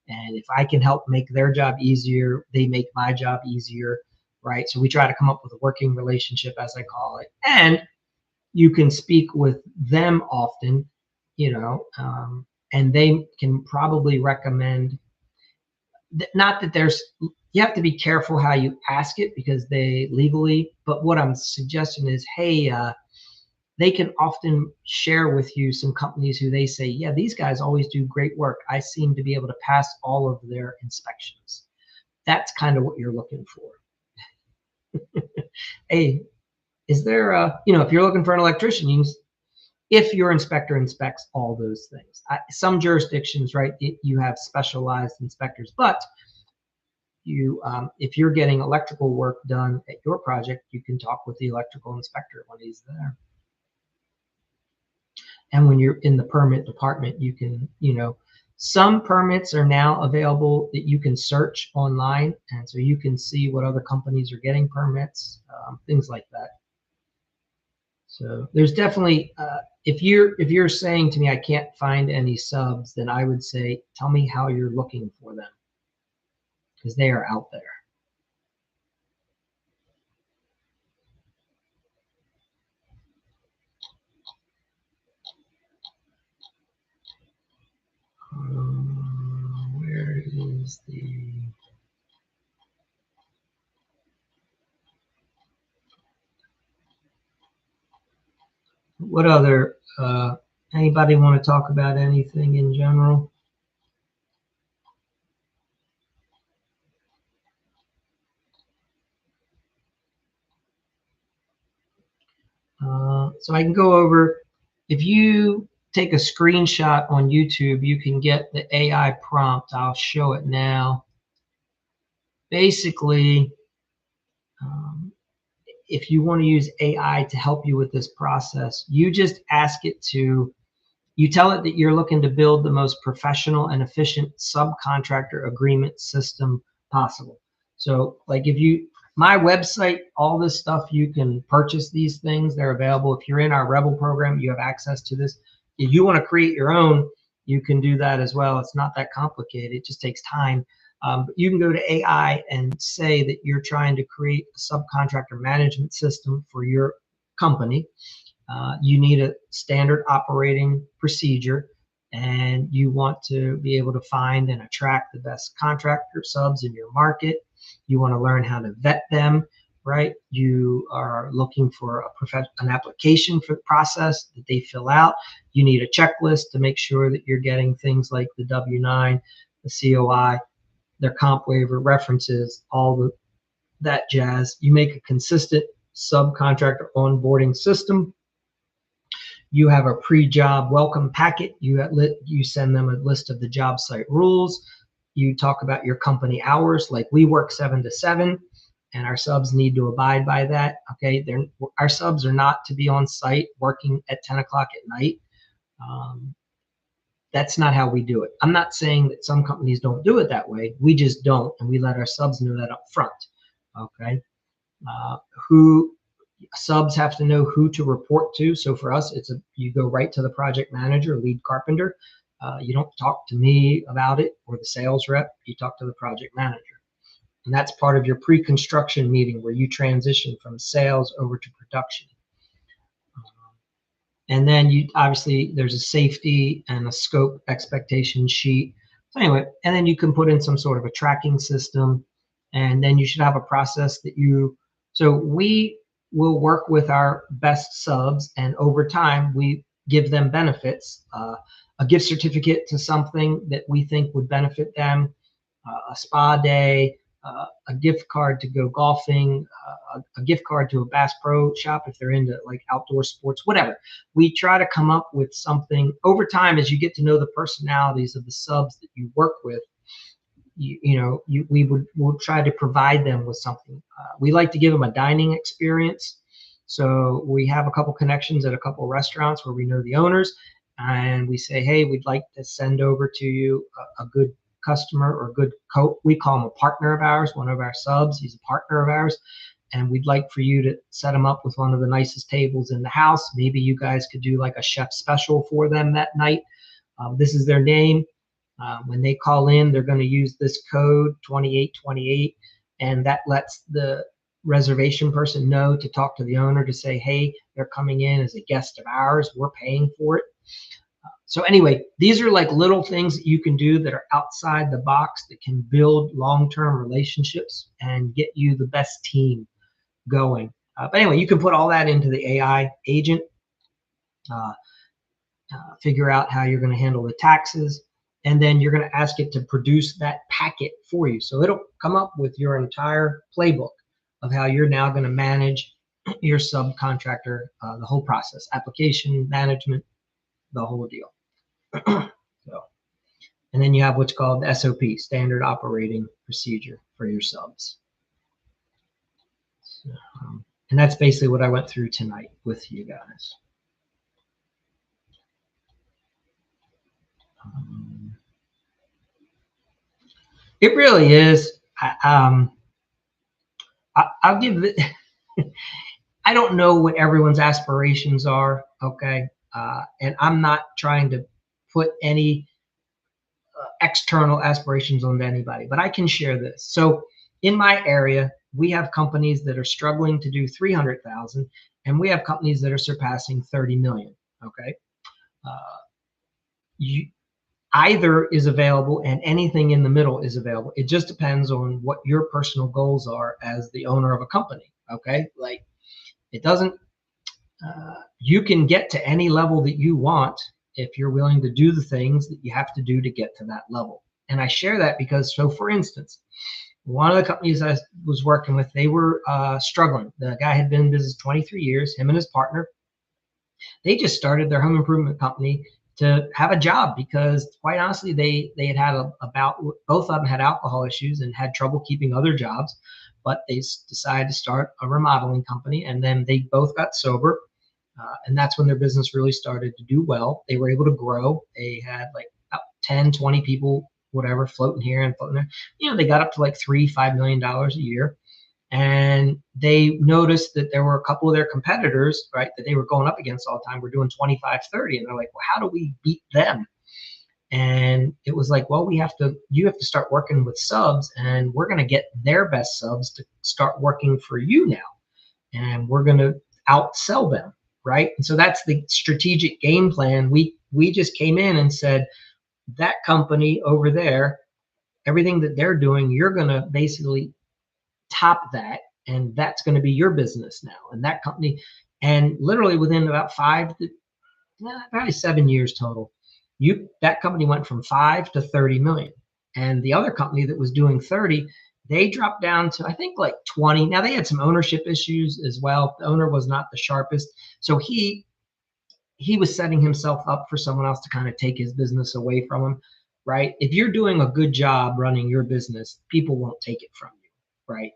And if I can help make their job easier, they make my job easier, right? So we try to come up with a working relationship, as I call it. And you can speak with them often, and they can probably recommend, not that there's, you have to be careful how you ask it because they legally, but what I'm suggesting is, hey, they can often share with you some companies who they say, yeah, these guys always do great work. I seem to be able to pass all of their inspections. That's kind of what you're looking for. Hey, is there if you're looking for an electrician, if your inspector inspects all those things. Some jurisdictions, right, you have specialized inspectors, but if you're getting electrical work done at your project, you can talk with the electrical inspector when he's there. And when you're in the permit department, you can, some permits are now available that you can search online. And so you can see what other companies are getting permits, things like that. So there's definitely, if you're saying to me, I can't find any subs, then I would say, tell me how you're looking for them, because they are out there. Where is the... What other, anybody want to talk about anything in general? So I can go over, if you take a screenshot on YouTube, you can get the AI prompt. I'll show it now. Basically, if you want to use AI to help you with this process, you just ask it to, you tell it that you're looking to build the most professional and efficient subcontractor agreement system possible. So like my website, all this stuff, you can purchase these things. They're available. If you're in our Rebel program, you have access to this. If you want to create your own, you can do that as well. It's not that complicated. It just takes time. But you can go to AI and say that you're trying to create a subcontractor management system for your company. You need a standard operating procedure, and you want to be able to find and attract the best contractor subs in your market. You want to learn how to vet them, right? You are looking for an application for the process that they fill out. You need a checklist to make sure that you're getting things like the W-9, the COI, their comp waiver, references, all that jazz. You make a consistent subcontractor onboarding system. You have a pre-job welcome packet. You send them a list of the job site rules. You talk about your company hours, like we work 7 to 7, and our subs need to abide by that. Okay, our subs are not to be on site working at 10 o'clock at night. That's not how we do it. I'm not saying that some companies don't do it that way. We just don't, and we let our subs know that up front. Okay, subs have to know who to report to. So for us, you go right to the project manager, lead carpenter. You don't talk to me about it or the sales rep. You talk to the project manager. And that's part of your pre-construction meeting where you transition from sales over to production. And then you obviously there's a safety and a scope expectation sheet. So anyway, and then you can put in some sort of a tracking system, and then you should have a process that you. So we will work with our best subs, and over time we give them benefits, a gift certificate to something that we think would benefit them, a spa day, a gift card to go golfing, a gift card to a Bass Pro shop if they're into like outdoor sports, whatever. We try to come up with something over time as you get to know the personalities of the subs that you work with. We'll try to provide them with something. We like to give them a dining experience. So we have a couple connections at a couple restaurants where we know the owners, and we say, hey, we'd like to send over to you a good customer or good we call him a partner of ours, one of our subs. He's a partner of ours, and we'd like for you to set him up with one of the nicest tables in the house. Maybe you guys could do like a chef special for them that night. This is their name. When they call in, they're going to use this code 2828, and that lets the reservation person know to talk to the owner to say, hey, they're coming in as a guest of ours. We're paying for it. So anyway, these are like little things that you can do that are outside the box that can build long-term relationships and get you the best team going. But anyway, you can put all that into the AI agent, figure out how you're going to handle the taxes, and then you're going to ask it to produce that packet for you. So it'll come up with your entire playbook of how you're now going to manage your subcontractor, the whole process, application management, the whole deal. And then you have what's called the SOP, Standard Operating Procedure, for your subs. So, and that's basically what I went through tonight with you guys. It really is. I'll give it. I don't know what everyone's aspirations are, okay? And I'm not trying to put any external aspirations on anybody, but I can share this. So in my area, we have companies that are struggling to do 300,000, and we have companies that are surpassing 30 million, okay? Either is available, and anything in the middle is available. It just depends on what your personal goals are as the owner of a company, okay? Like, it doesn't, you can get to any level that you want if you're willing to do the things that you have to do to get to that level. And I share that because, so for instance, one of the companies I was working with, they were struggling. The guy had been in business 23 years, him and his partner. They just started their home improvement company to have a job because, quite honestly, they had both of them had alcohol issues and had trouble keeping other jobs, but they decided to start a remodeling company, and then they both got sober, and that's when their business really started to do well. They were able to grow. They had like about 10, 20 people, whatever, floating here and floating there. You know, they got up to like $3-5 million a year. And they noticed that there were a couple of their competitors, right, that they were going up against all the time, were doing 25, 30. And they're like, well, how do we beat them? And it was like, well, you have to start working with subs, and we're going to get their best subs to start working for you now. And we're going to outsell them, right? And so that's the strategic game plan. We just came in and said, that company over there, everything that they're doing, you're going to basically top that, and that's going to be your business now. And that company, and literally within about probably 7 years total, that company went from 5 to 30 million. And the other company that was doing 30, they dropped down to, I think, like 20. Now they had some ownership issues as well. The owner was not the sharpest, so he was setting himself up for someone else to kind of take his business away from him, right? If you're doing a good job running your business, people won't take it from you, right?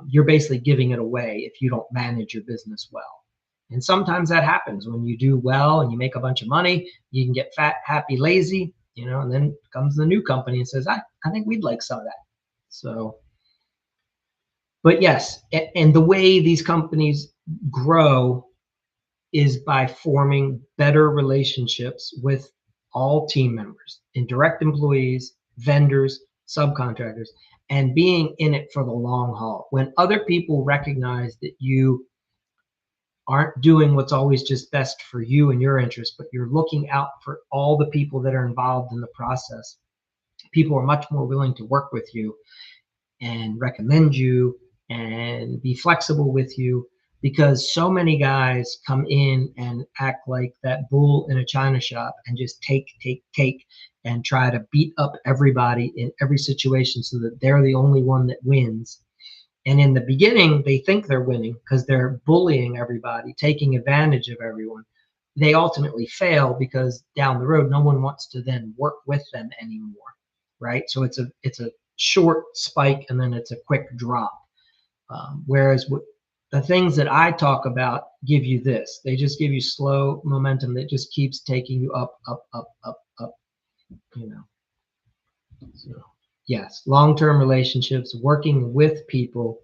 You're basically giving it away if you don't manage your business well. And sometimes that happens when you do well and you make a bunch of money. You can get fat, happy, lazy, and then comes the new company and says, I think we'd like some of that. So, but yes, and the way these companies grow is by forming better relationships with all team members, indirect employees, vendors, subcontractors, and being in it for the long haul. When other people recognize that you aren't doing what's always just best for you and your interests, but you're looking out for all the people that are involved in the process, people are much more willing to work with you and recommend you and be flexible with you, because so many guys come in and act like that bull in a china shop and just take and try to beat up everybody in every situation so that they're the only one that wins. And in the beginning, they think they're winning because they're bullying everybody, taking advantage of everyone. They ultimately fail because down the road, no one wants to then work with them anymore, right? So it's a short spike and then it's a quick drop. Whereas the things that I talk about give you this. They just give you slow momentum that just keeps taking you up, up, up, up, up, you know. So yes, long-term relationships, working with people,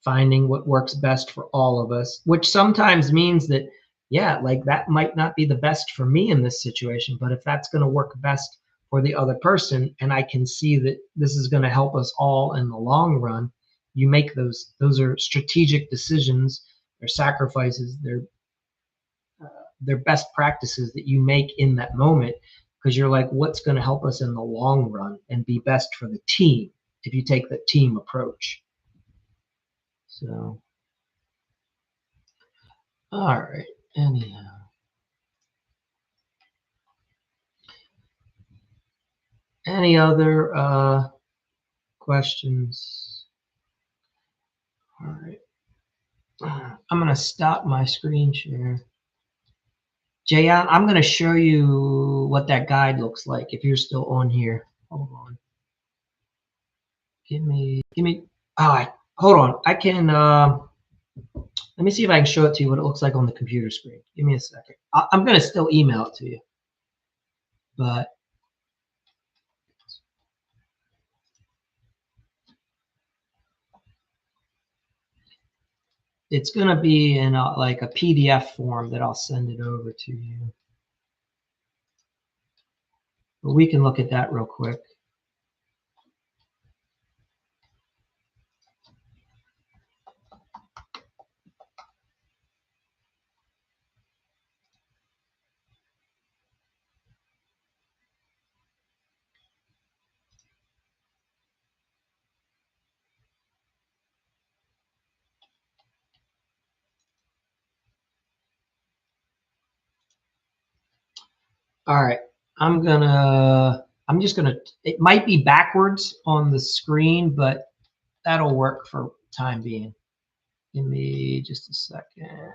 finding what works best for all of us, which sometimes means that, yeah, like that might not be the best for me in this situation, but if that's going to work best for the other person, and I can see that this is going to help us all in the long run, you make those are strategic decisions, they're sacrifices, they're best practices that you make in that moment, because you're like, what's going to help us in the long run and be best for the team if you take the team approach. So, all right, anyhow. Any other questions? All right. I'm going to stop my screen share. Jayon, I'm going to show you what that guide looks like if you're still on here. Hold on. Give me, hold on. I can, let me see if I can show it to you what it looks like on the computer screen. Give me a second. I'm going to still email it to you, but it's going to be in like a PDF form that I'll send it over to you. But we can look at that real quick. All right, I'm just gonna, it might be backwards on the screen, but that'll work for time being. Give me just a second.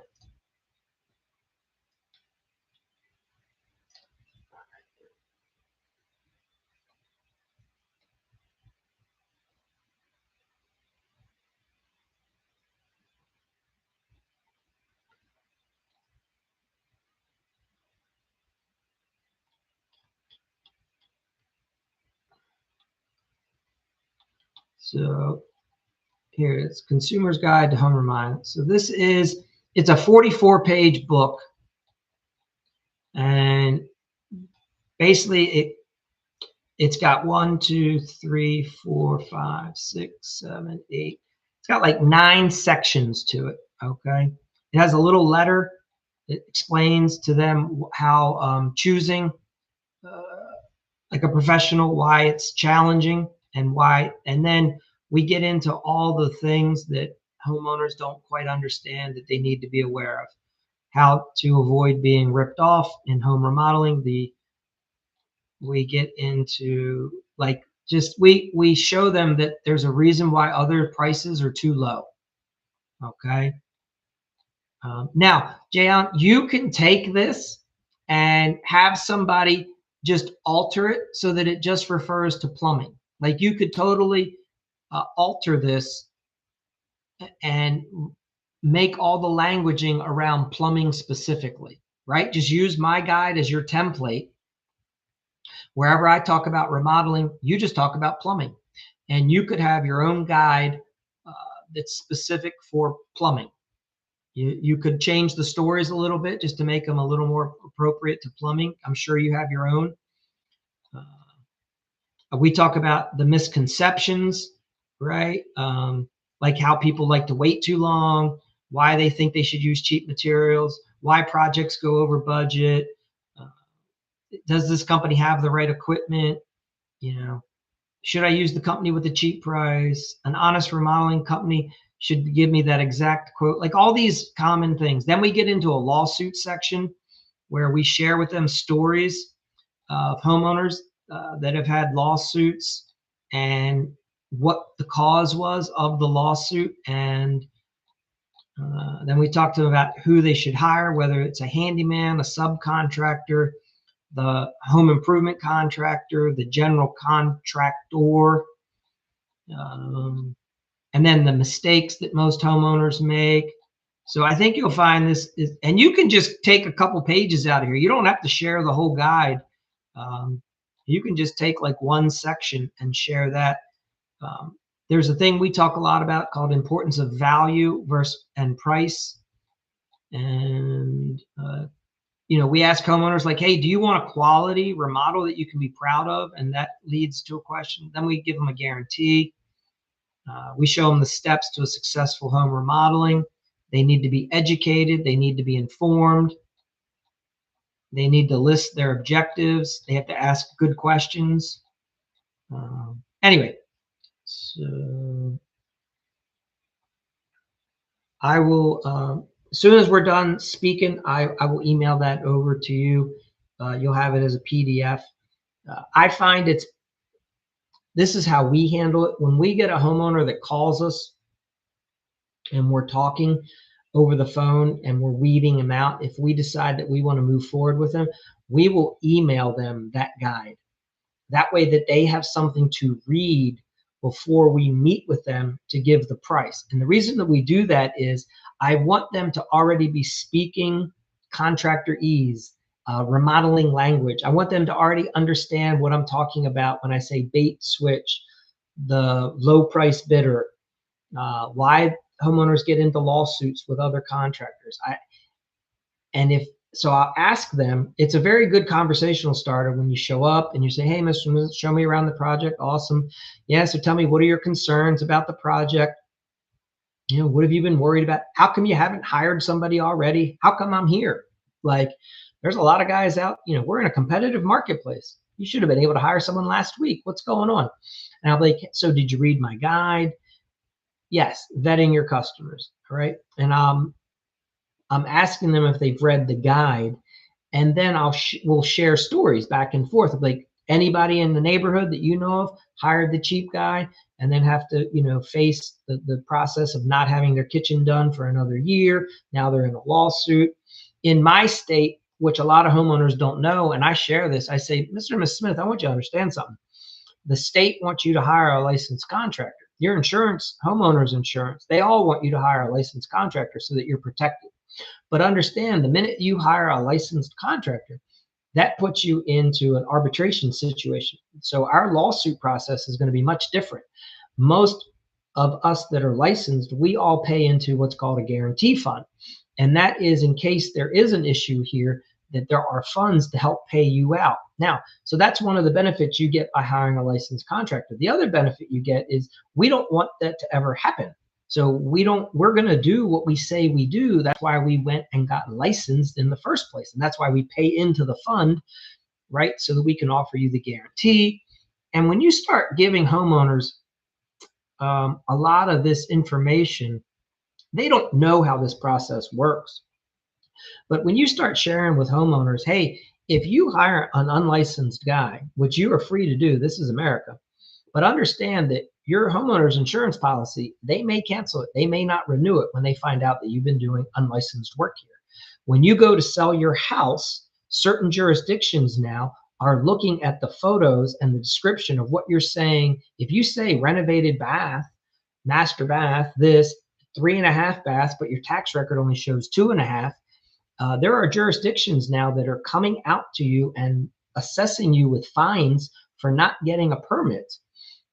So here it's Consumer's Guide to Home Remodeling. So this is, it's a 44-page book, and basically it's got 1, 2, 3, 4, 5, 6, 7, 8. It's got like 9 sections to it. Okay, it has a little letter. It explains to them how choosing like a professional, why it's challenging and why, and then we get into all the things that homeowners don't quite understand that they need to be aware of. How to avoid being ripped off in home remodeling. We get into like, just we show them that there's a reason why other prices are too low. Okay. Now, Jayon, you can take this and have somebody just alter it so that it just refers to plumbing. Like you could totally alter this and make all the languaging around plumbing specifically, right? Just use my guide as your template. Wherever I talk about remodeling, you just talk about plumbing. And you could have your own guide that's specific for plumbing. You could change the stories a little bit just to make them a little more appropriate to plumbing. I'm sure you have your own. We talk about the misconceptions, right? Like how people like to wait too long, why they think they should use cheap materials, why projects go over budget. Uh, does this company have the right equipment? You know, should I use the company with the cheap price? An honest remodeling company should give me that exact quote, like all these common things. Then we get into a lawsuit section where we share with them stories of homeowners that have had lawsuits and what the cause was of the lawsuit. And then we talk to them about who they should hire, whether it's a handyman, a subcontractor, the home improvement contractor, the general contractor, and then the mistakes that most homeowners make. So I think you'll find this is, and you can just take a couple pages out of here. You don't have to share the whole guide. You can just take like one section and share that. There's a thing we talk a lot about called importance of value versus and price. And we ask homeowners like, hey, do you want a quality remodel that you can be proud of? And that leads to a question. Then we give them a guarantee. We show them the steps to a successful home remodeling. They need to be educated. They need to be informed. They need to list their objectives. They have to ask good questions. Anyway, so I will, as soon as we're done speaking, I will email that over to you. You'll have it as a PDF. I find this is how we handle it. When we get a homeowner that calls us and we're talking over the phone and we're weeding them out, if we decide that we want to move forward with them, we will email them that guide. That way that they have something to read before we meet with them to give the price. And the reason that we do that is I want them to already be speaking contractor ease, remodeling language. I want them to already understand what I'm talking about when I say bait switch, the low price bidder, why homeowners get into lawsuits with other contractors. So I'll ask them. It's a very good conversational starter when you show up and you say, hey, Mr. Smith, show me around the project. Awesome. Yeah, so tell me, what are your concerns about the project? What have you been worried about? How come you haven't hired somebody already? How come I'm here? Like, there's a lot of guys out, we're in a competitive marketplace. You should have been able to hire someone last week. What's going on? And I'll be like, so did you read my guide? Yes, vetting your customers, right? And I'm asking them if they've read the guide, and then we'll share stories back and forth of like anybody in the neighborhood that you know of hired the cheap guy and then have to face the process of not having their kitchen done for another year. Now they're in a lawsuit. In my state, which a lot of homeowners don't know, and I share this, I say, Mr. and Ms. Smith, I want you to understand something. The state wants you to hire a licensed contractor. Your insurance, homeowners insurance, they all want you to hire a licensed contractor so that you're protected. But understand, the minute you hire a licensed contractor, that puts you into an arbitration situation. So our lawsuit process is going to be much different. Most of us that are licensed, we all pay into what's called a guarantee fund. And that is in case there is an issue here, that there are funds to help pay you out. Now, so that's one of the benefits you get by hiring a licensed contractor. The other benefit you get is we don't want that to ever happen. So we're going to do what we say we do. That's why we went and got licensed in the first place. And that's why we pay into the fund, right? So that we can offer you the guarantee. And when you start giving homeowners a lot of this information, they don't know how this process works. But when you start sharing with homeowners, hey, if you hire an unlicensed guy, which you are free to do, this is America, but understand that your homeowner's insurance policy, they may cancel it. They may not renew it when they find out that you've been doing unlicensed work here. When you go to sell your house, certain jurisdictions now are looking at the photos and the description of what you're saying. If you say renovated bath, master bath, this 3.5 baths, but your tax record only shows 2.5, there are jurisdictions now that are coming out to you and assessing you with fines for not getting a permit.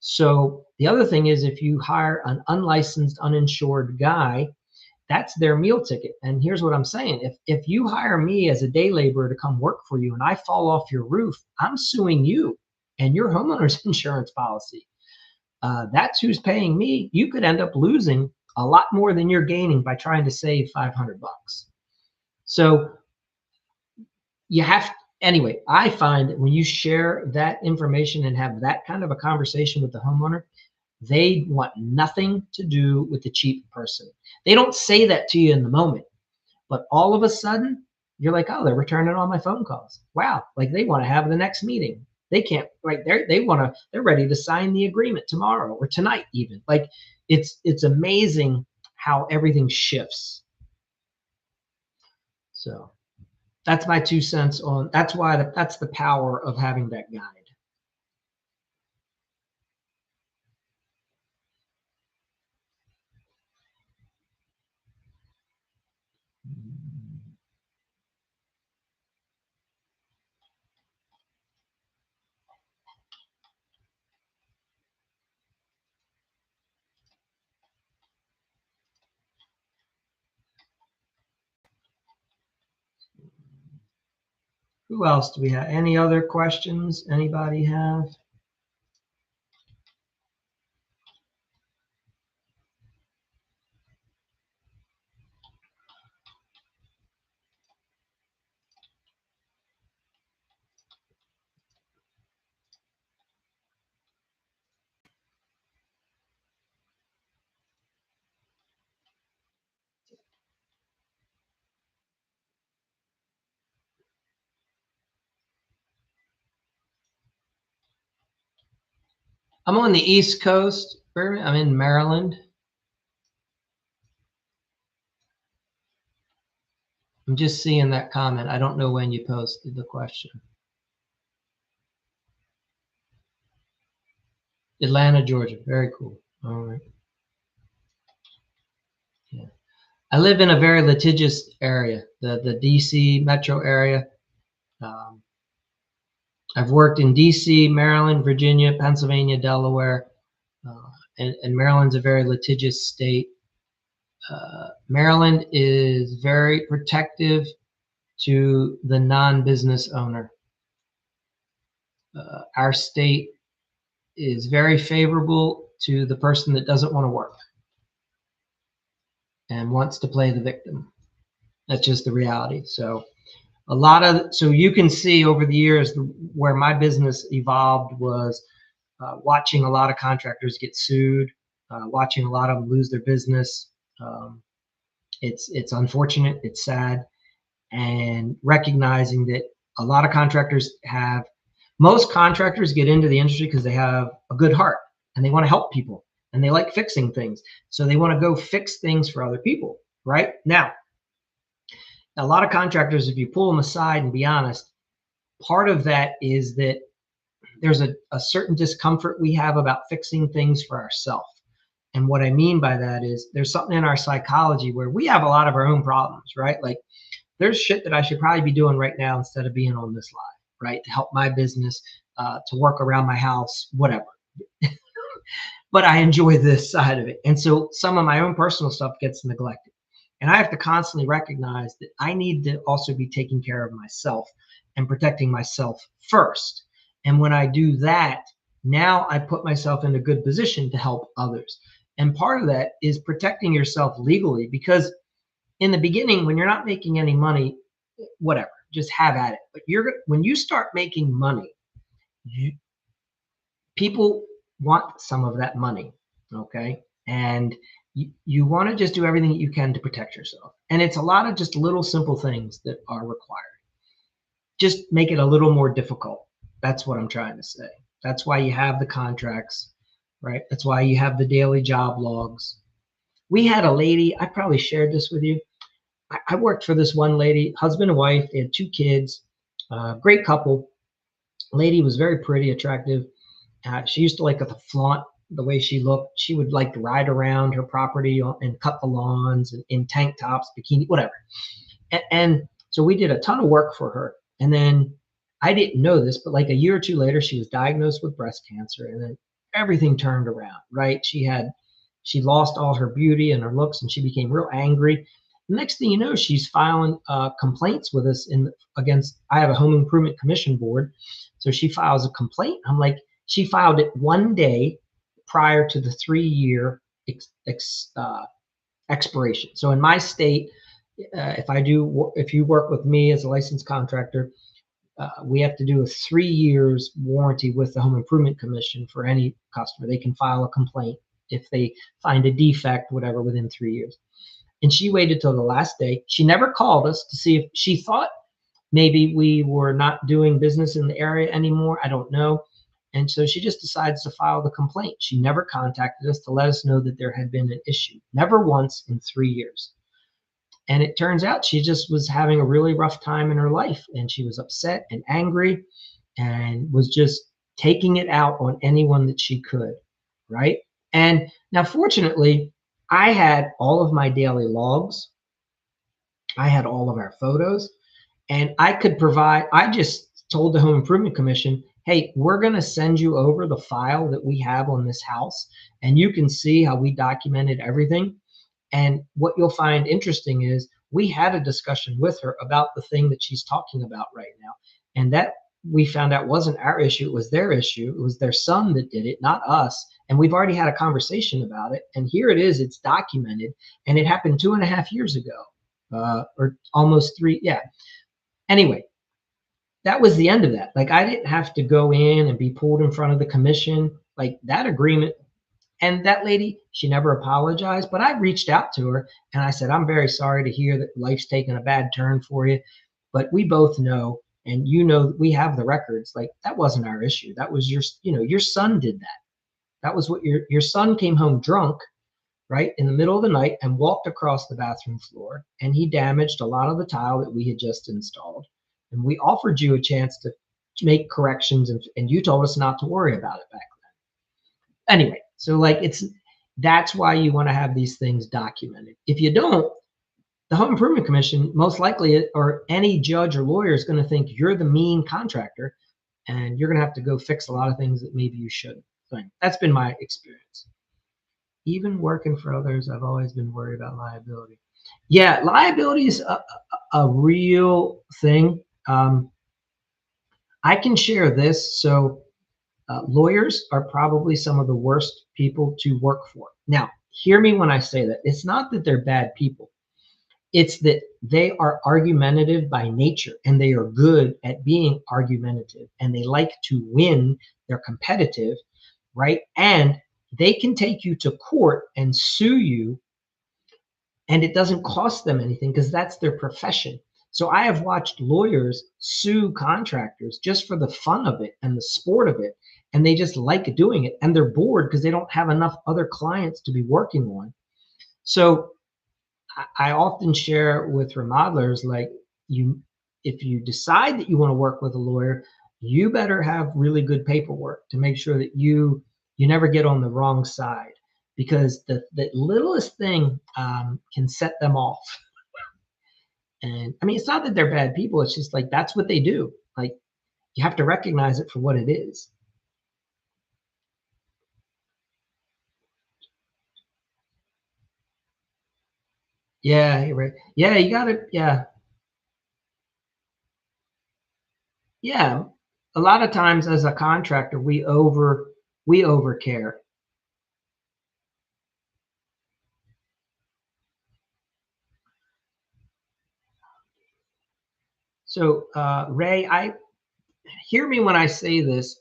So the other thing is, if you hire an unlicensed, uninsured guy, that's their meal ticket. And here's what I'm saying. If you hire me as a day laborer to come work for you and I fall off your roof, I'm suing you and your homeowner's insurance policy. That's who's paying me. You could end up losing a lot more than you're gaining by trying to save 500 bucks. So you have, anyway, I find that when you share that information and have that kind of a conversation with the homeowner, they want nothing to do with the cheap person. They don't say that to you in the moment, but all of a sudden you're like, oh, they're returning all my phone calls. Wow, like they want to have the next meeting. They can't, like they're ready to sign the agreement tomorrow or tonight even. Like it's amazing how everything shifts. So that's my 2 cents on, that's why that's the power of having that guide. Who else do we have? Any other questions anybody have? I'm on the East Coast. I'm in Maryland. I'm just seeing that comment. I don't know when you posted the question. Atlanta, Georgia. Very cool. All right. Yeah. I live in a very litigious area, the DC metro area. I've worked in DC, Maryland, Virginia, Pennsylvania, Delaware, and Maryland's a very litigious state. Maryland is very protective to the non-business owner. Our state is very favorable to the person that doesn't want to work and wants to play the victim. That's just the reality. So so you can see over the years where my business evolved was watching a lot of contractors get sued, watching a lot of them lose their business. It's unfortunate, it's sad, and recognizing that a lot of contractors most contractors get into the industry because they have a good heart and they want to help people and they like fixing things. So they want to go fix things for other people, right? Now, a lot of contractors, if you pull them aside and be honest, part of that is that there's a certain discomfort we have about fixing things for ourselves. And what I mean by that is there's something in our psychology where we have a lot of our own problems, right? Like there's shit that I should probably be doing right now instead of being on this live, right? To help my business, to work around my house, whatever. But I enjoy this side of it. And so some of my own personal stuff gets neglected. And I have to constantly recognize that I need to also be taking care of myself and protecting myself first. And when I do that, now I put myself in a good position to help others. And part of that is protecting yourself legally, because in the beginning, when you're not making any money, whatever, just have at it. But when you start making money, people want some of that money, okay? And you want to just do everything that you can to protect yourself. And it's a lot of just little simple things that are required. Just make it a little more difficult. That's what I'm trying to say. That's why you have the contracts, right? That's why you have the daily job logs. We had a lady, I probably shared this with you. I worked for this one lady, husband and wife. They had 2 kids, great couple. Lady was very pretty, attractive. She used to like to flaunt the way she looked. She would like to ride around her property and cut the lawns in tank tops, bikini, whatever. And so we did a ton of work for her. And then I didn't know this, but like a year or 2 later, she was diagnosed with breast cancer, and then everything turned around, right? She had she lost all her beauty and her looks, and she became real angry. The next thing you know, she's filing complaints with us against. I have a home improvement commission board, so she files a complaint. I'm like, she filed it one day prior to the 3-year expiration. So in my state, if you work with me as a licensed contractor, we have to do a 3 years warranty with the Home Improvement Commission for any customer. They can file a complaint if they find a defect, whatever, within 3 years. And she waited till the last day. She never called us to see if she thought maybe we were not doing business in the area anymore. I don't know. And so she just decides to file the complaint. She never contacted us to let us know that there had been an issue. Never once in 3 years. And it turns out she just was having a really rough time in her life, and she was upset and angry and was just taking it out on anyone that she could, right? And now, fortunately, I had all of my daily logs. I had all of our photos, and I just told the Home Improvement Commission, hey, we're going to send you over the file that we have on this house, and you can see how we documented everything. And what you'll find interesting is we had a discussion with her about the thing that she's talking about right now. And that we found out wasn't our issue, it was their issue. It was their son that did it, not us. And we've already had a conversation about it. And here it is, it's documented. And it happened 2.5 years ago, or almost 3. Yeah. Anyway, that was the end of that. Like, I didn't have to go in and be pulled in front of the commission. Like, that agreement. And that lady, she never apologized, but I reached out to her and I said, I'm very sorry to hear that life's taken a bad turn for you, but we both know, and we have the records. Like, that wasn't our issue. That was your son did that. That was what your son came home drunk, right, in the middle of the night and walked across the bathroom floor, and he damaged a lot of the tile that we had just installed. And we offered you a chance to make corrections, and you told us not to worry about it back then. Anyway. So that's why you want to have these things documented. If you don't, the Home Improvement Commission, most likely, or any judge or lawyer, is going to think you're the mean contractor, and you're going to have to go fix a lot of things that maybe you shouldn't. That's been my experience. Even working for others, I've always been worried about liability. Yeah, liability is a real thing. I can share this. So lawyers are probably some of the worst people to work for. Now, hear me when I say that. It's not that they're bad people. It's that they are argumentative by nature, and they are good at being argumentative, and they like to win. They're competitive, right? And they can take you to court and sue you, and it doesn't cost them anything because that's their profession. So I have watched lawyers sue contractors just for the fun of it and the sport of it. And they just like doing it, and they're bored because they don't have enough other clients to be working on. So I often share with remodelers, like, if you decide that you want to work with a lawyer, you better have really good paperwork to make sure that you never get on the wrong side, because the littlest thing can set them off. And I mean, it's not that they're bad people. It's just like, that's what they do. Like, you have to recognize it for what it is. Yeah, you're right. Yeah, you got to, yeah. Yeah. A lot of times as a contractor, we over care. So, Ray, hear me when I say this.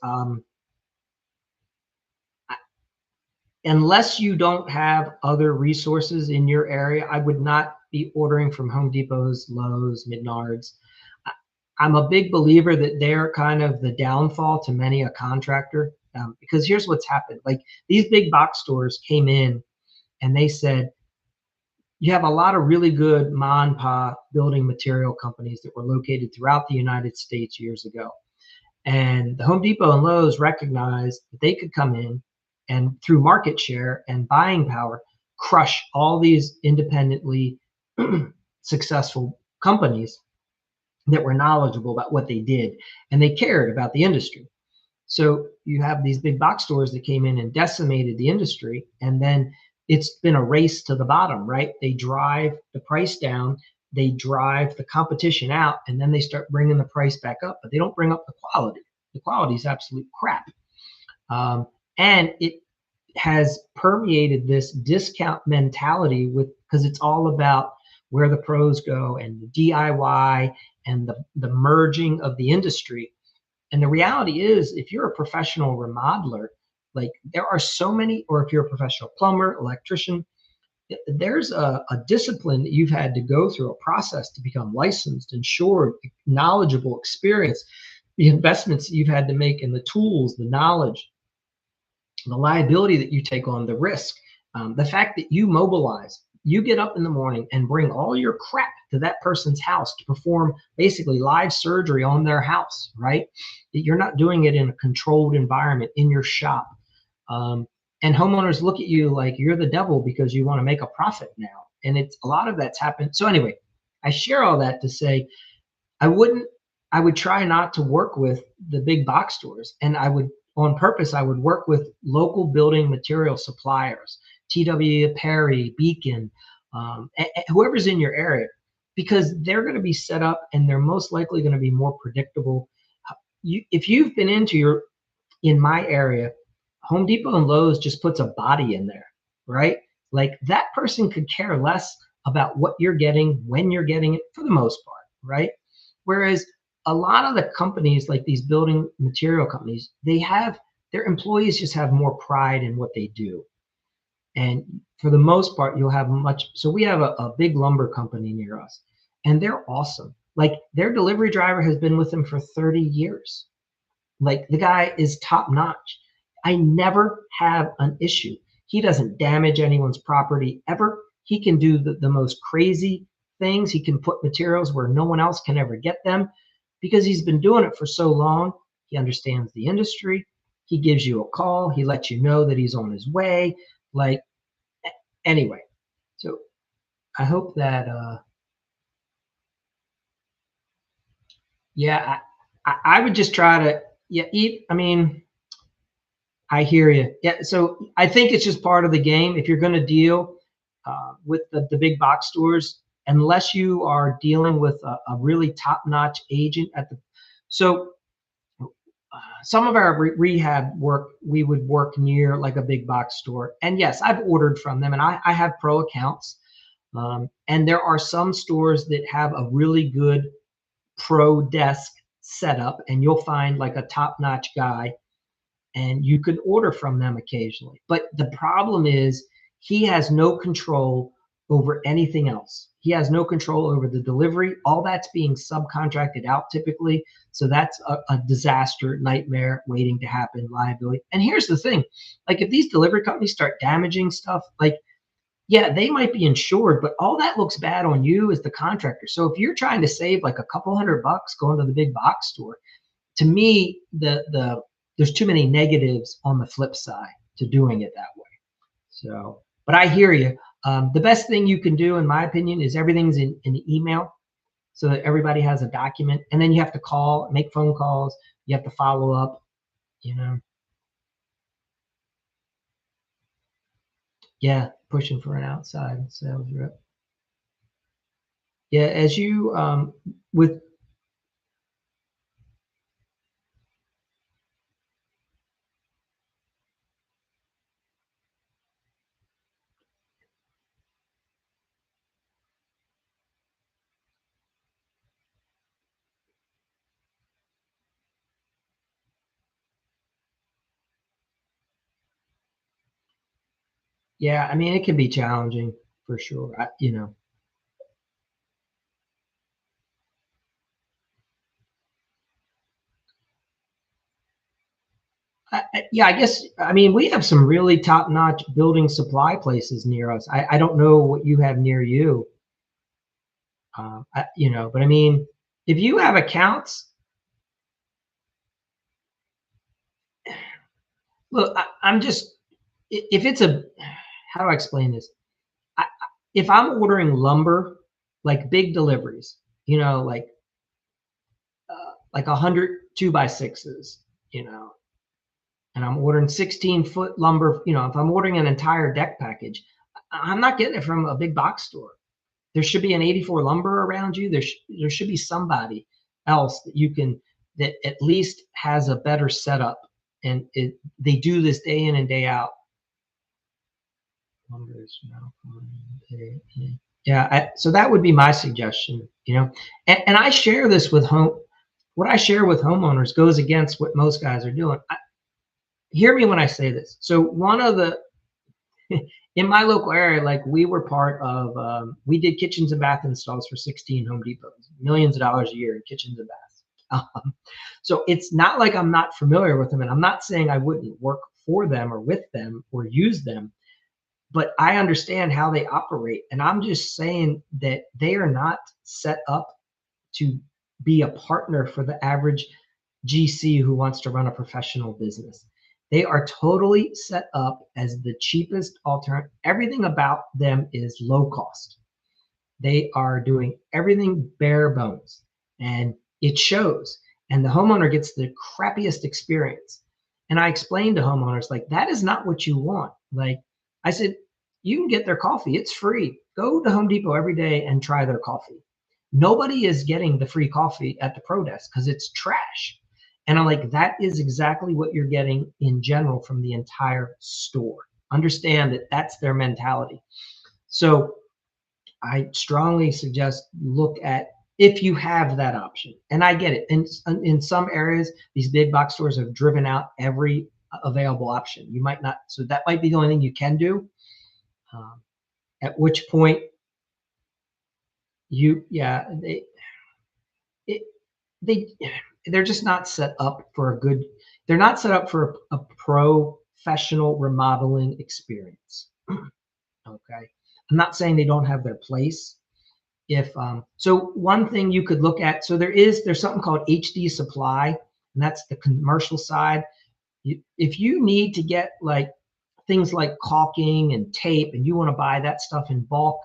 Unless you don't have other resources in your area, I would not be ordering from Home Depots, Lowe's, Menards. I'm a big believer that they're kind of the downfall to many a contractor, because here's what's happened. Like, these big box stores came in and they said, you have a lot of really good ma and pa building material companies that were located throughout the United States years ago. And the Home Depot and Lowe's recognized that they could come in and, through market share and buying power, crush all these independently successful companies that were knowledgeable about what they did, and they cared about the industry. So you have these big box stores that came in and decimated the industry, and then it's been a race to the bottom, right? They drive the price down, they drive the competition out, and then they start bringing the price back up, but they don't bring up the quality. The quality is absolute crap. And it has permeated this discount mentality because it's all about where the pros go and the DIY and the merging of the industry. And the reality is, if you're a professional remodeler, like there are so many, or if you're a professional plumber, electrician, there's a discipline that you've had to go through, a process to become licensed, insured, knowledgeable, experienced, the investments that you've had to make in the tools, the knowledge, the liability that you take on, the risk, the fact that you mobilize, you get up in the morning and bring all your crap to that person's house to perform basically live surgery on their house, right? You're not doing it in a controlled environment in your shop. And homeowners look at you like you're the devil because you want to make a profit now. And it's a lot of that's happened. So anyway, I share all that to say I would try not to work with the big box stores. And on purpose, I would work with local building material suppliers, TW Perry, Beacon, whoever's in your area, because they're going to be set up and they're most likely going to be more predictable. If you've been in my area, Home Depot and Lowe's just puts a body in there, right? Like that person could care less about what you're getting, when you're getting it, for the most part, right? Whereas a lot of the companies, like these building material companies, their employees just have more pride in what they do. And for the most part, you'll have so we have a big lumber company near us, and they're awesome. Like their delivery driver has been with them for 30 years. Like the guy is top notch. I never have an issue. He doesn't damage anyone's property ever. He can do the most crazy things. He can put materials where no one else can ever get them because he's been doing it for so long. He understands the industry. He gives you a call. He lets you know that he's on his way. Like, anyway, so I hope that, yeah, I would just try to, I mean, I hear you. Yeah, so I think it's just part of the game. If you're going to deal with the big box stores, unless you are dealing with a really top-notch agent some of our rehab work, we would work near like a big box store. And yes, I've ordered from them and I have pro accounts. And there are some stores that have a really good pro desk setup and you'll find like a top-notch guy and you can order from them occasionally. But the problem is he has no control over anything else. He has no control over the delivery. All that's being subcontracted out typically. So that's a disaster, nightmare waiting to happen, liability. And here's the thing, like if these delivery companies start damaging stuff, like, yeah, they might be insured, but all that looks bad on you as the contractor. So if you're trying to save like a couple $100 going to the big box store, to me, there's too many negatives on the flip side to doing it that way. So, but I hear you. The best thing you can do, in my opinion, is everything's in email so that everybody has a document. And then you have to call, make phone calls. You have to follow up, you know. Yeah, pushing for an outside sales rep. Yeah, as you, with, yeah, I mean, it can be challenging for sure. You know, yeah, I guess, I mean, we have some really top-notch building supply places near us. I don't know what you have near you, you know, but I mean, if you have accounts, look, I'm just, if it's how do I explain this? I, if I'm ordering lumber, like big deliveries, you know, like 100 2x6s, you know, and I'm ordering 16-foot lumber, if I'm ordering an entire deck package, I'm not getting it from a big box store. There should be an 84 lumber around you. There should be somebody else that at least has a better setup, and they do this day in and day out. Yeah, so that would be my suggestion, and I share this with what I share with homeowners goes against what most guys are doing. Hear me when I say this. So one of the in my local area, like we were part of, we did kitchens and bath installs for 16 Home Depots, millions of dollars a year in kitchens and baths. So it's not like I'm not familiar with them, and I'm not saying I wouldn't work for them or with them or use them, but I understand how they operate. And I'm just saying that they are not set up to be a partner for the average GC who wants to run a professional business. They are totally set up as the cheapest alternative. Everything about them is low cost. They are doing everything bare bones, and it shows. And the homeowner gets the crappiest experience. And I explained to homeowners, like, that is not what you want. Like I said, you can get their coffee. It's free. Go to Home Depot every day and try their coffee. Nobody is getting the free coffee at the pro desk because it's trash. And I'm like, that is exactly what you're getting in general from the entire store. Understand that that's their mentality. So I strongly suggest look at if you have that option. And I get it. In some areas, these big box stores have driven out every available option. You might not, so that might be the only thing you can do. At which point they're just not set up for they're not set up for a professional remodeling experience. Okay. I'm not saying they don't have their place. So one thing you could look at, so there's something called HD supply, and that's the commercial side. If you need to get like things like caulking and tape, and you want to buy that stuff in bulk,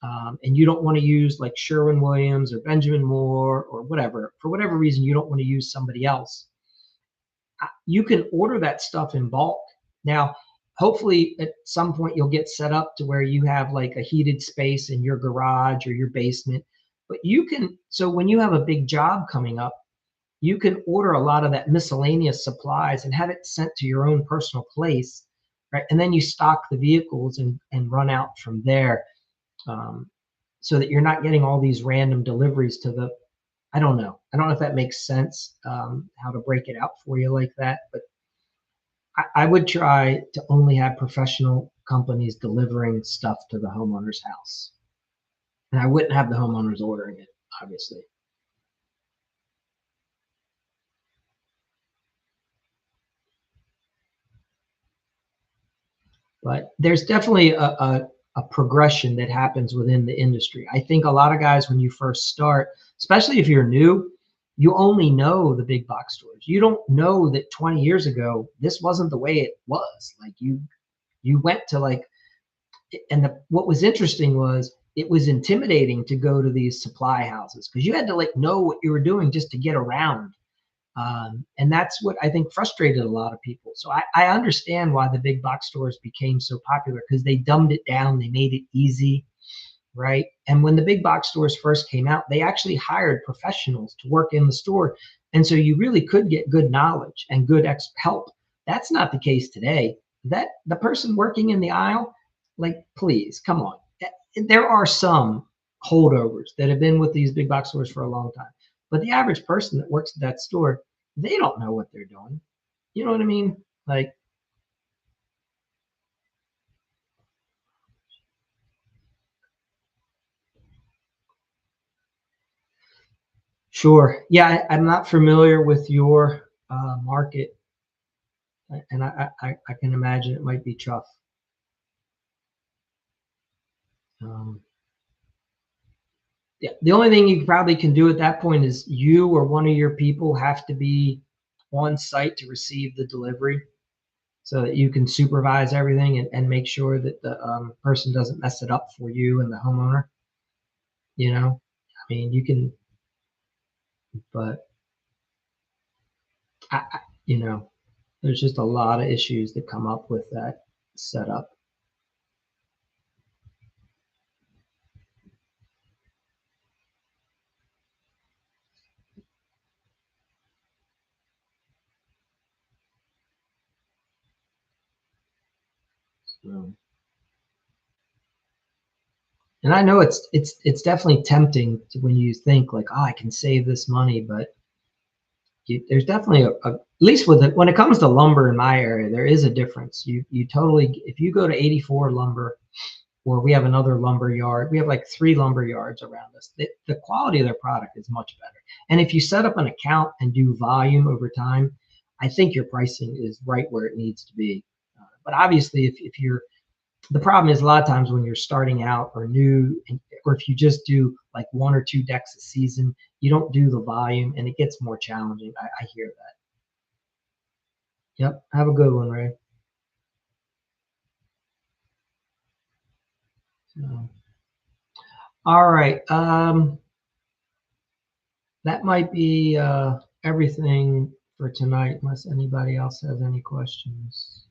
and you don't want to use like Sherwin-Williams or Benjamin Moore or whatever, for whatever reason, you don't want to use somebody else, you can order that stuff in bulk. Now, hopefully at some point you'll get set up to where you have like a heated space in your garage or your basement, but so when you have a big job coming up, you can order a lot of that miscellaneous supplies and have it sent to your own personal place, right? And then you stock the vehicles and run out from there, so that you're not getting all these random deliveries to I don't know if that makes sense, how to break it out for you like that, but I would try to only have professional companies delivering stuff to the homeowner's house. And I wouldn't have the homeowners ordering it, obviously. But there's definitely a progression that happens within the industry. I think a lot of guys, when you first start, especially if you're new, you only know the big box stores. You don't know that 20 years ago, this wasn't the way it was. Like you went to like, and what was interesting was it was intimidating to go to these supply houses because you had to like know what you were doing just to get around. And that's what I think frustrated a lot of people. So I understand why the big box stores became so popular, because they dumbed it down, they made it easy, right? And when the big box stores first came out, they actually hired professionals to work in the store. And so you really could get good knowledge and good help. That's not the case today. That the person working in the aisle, like, please, come on. There are some holdovers that have been with these big box stores for a long time. But the average person that works at that store, they don't know what they're doing. You know what I mean? Like, sure. Yeah, I'm not familiar with your market, and I can imagine it might be tough. Um, yeah, the only thing you probably can do at that point is you or one of your people have to be on site to receive the delivery, so that you can supervise everything and make sure that the person doesn't mess it up for you and the homeowner. I mean, you can, but I you know, There's just a lot of issues that come up with that setup. So, and I know it's definitely tempting to, when you think like, oh, I can save this money, but there's definitely at least with it when it comes to lumber in my area, there is a difference. You totally, if you go to 84 lumber, or we have another lumber yard, we have like 3 lumber yards around us. The quality of their product is much better. And if you set up an account and do volume over time, I think your pricing is right where it needs to be. But obviously, if you're, the problem is a lot of times when you're starting out or new, or if you just do like 1 or 2 decks a season, you don't do the volume and it gets more challenging. I hear that. Yep. Have a good one, Ray. So, all right. That might be everything for tonight, unless anybody else has any questions.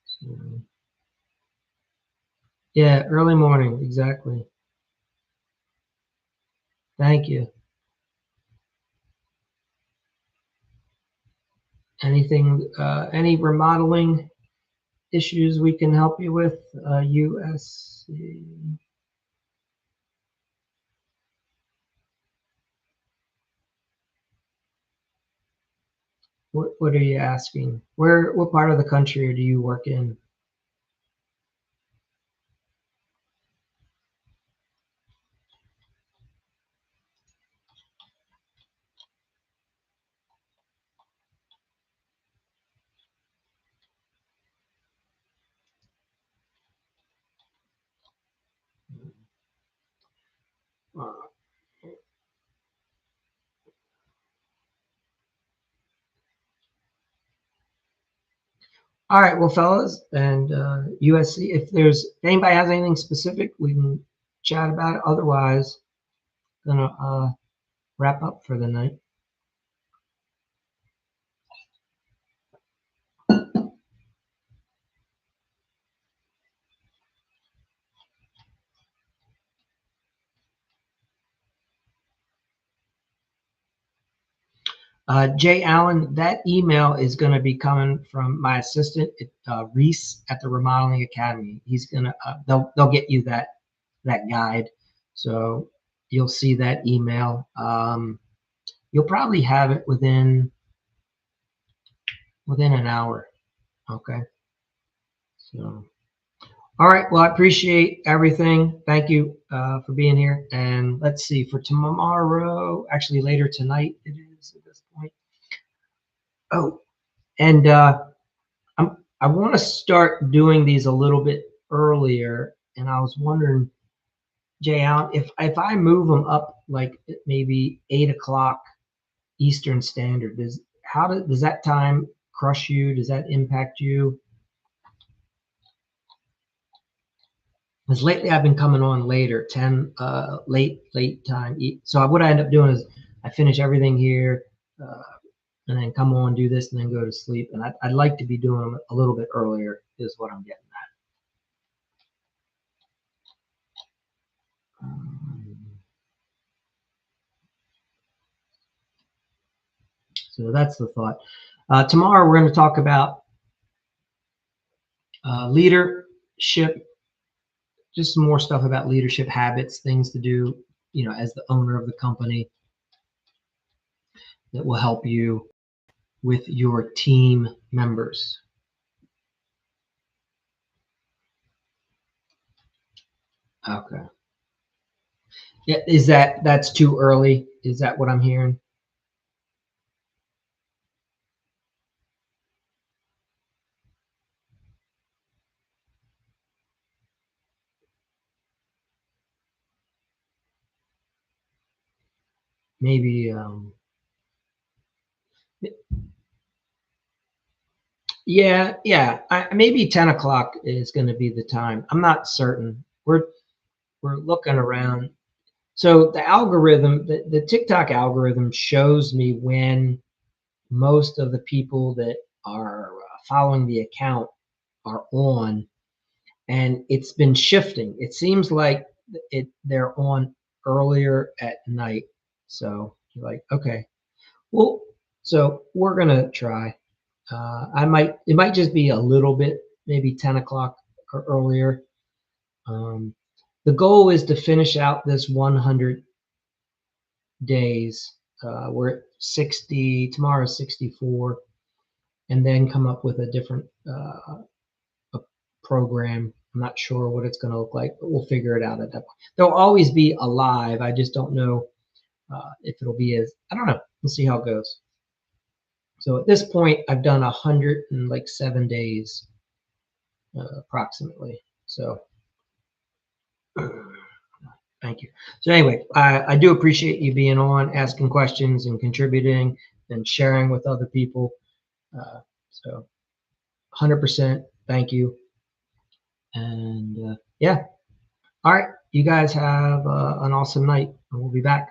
So, yeah, early morning, exactly. Thank you. Anything, any remodeling issues we can help you with? US. What are you asking? What part of the country do you work in? Uh, all right, well, fellas, and USC, if anybody has anything specific, we can chat about it. Otherwise, gonna wrap up for the night. Jay Allen, that email is going to be coming from my assistant, Reese at the Remodeling Academy. He's gonna they'll get you that guide, so you'll see that email. You'll probably have it within an hour. Okay. So, all right. Well, I appreciate everything. Thank you for being here. And let's see, for tomorrow, actually later tonight, it is at this point. Oh, and I want to start doing these a little bit earlier, and I was wondering, Jay Allen, if I move them up like maybe 8 o'clock Eastern Standard, does that time crush you? Does that impact you? Because lately I've been coming on later, 10 late time. So what I end up doing is I finish everything here, uh, and then come on, do this, and then go to sleep. And I'd like to be doing them a little bit earlier, is what I'm getting at. So that's the thought. Tomorrow we're going to talk about leadership, just some more stuff about leadership habits, things to do, as the owner of the company that will help you with your team members. Okay. Yeah, that's too early? Is that what I'm hearing? Maybe Yeah, yeah. Maybe 10 o'clock is going to be the time. I'm not certain. We're looking around. So the algorithm, the TikTok algorithm shows me when most of the people that are following the account are on, and it's been shifting. It seems like they're on earlier at night. So you're like, okay, well, so we're gonna try. It might just be a little bit, maybe 10 o'clock or earlier. Um, the goal is to finish out this 100 days. We're at 60, tomorrow's 64, and then come up with a different a program. I'm not sure what it's going to look like, but we'll figure it out at that point. There'll always be a live. I just don't know if it'll be I don't know. We'll see how it goes. So at this point, I've done 107 days approximately. So thank you. So anyway, I do appreciate you being on, asking questions and contributing and sharing with other people. So 100% thank you. And yeah, all right. You guys have an awesome night, and we'll be back.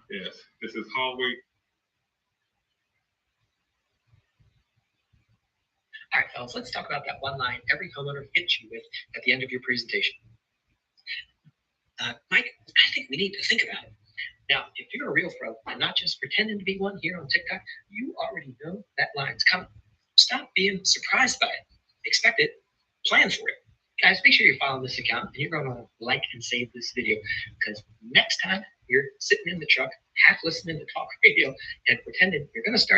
Yes, this is hallway. All right, fellas, let's talk about that one line every homeowner hits you with at the end of your presentation. Mike, I think we need to think about it. Now, if you're a real pro and not just pretending to be one here on TikTok, you already know that line's coming. Stop being surprised by it. Expect it. Plan for it. Guys, make sure you follow this account and you're going to like and save this video, because next time you're sitting in the truck, half listening to talk radio and pretending you're going to start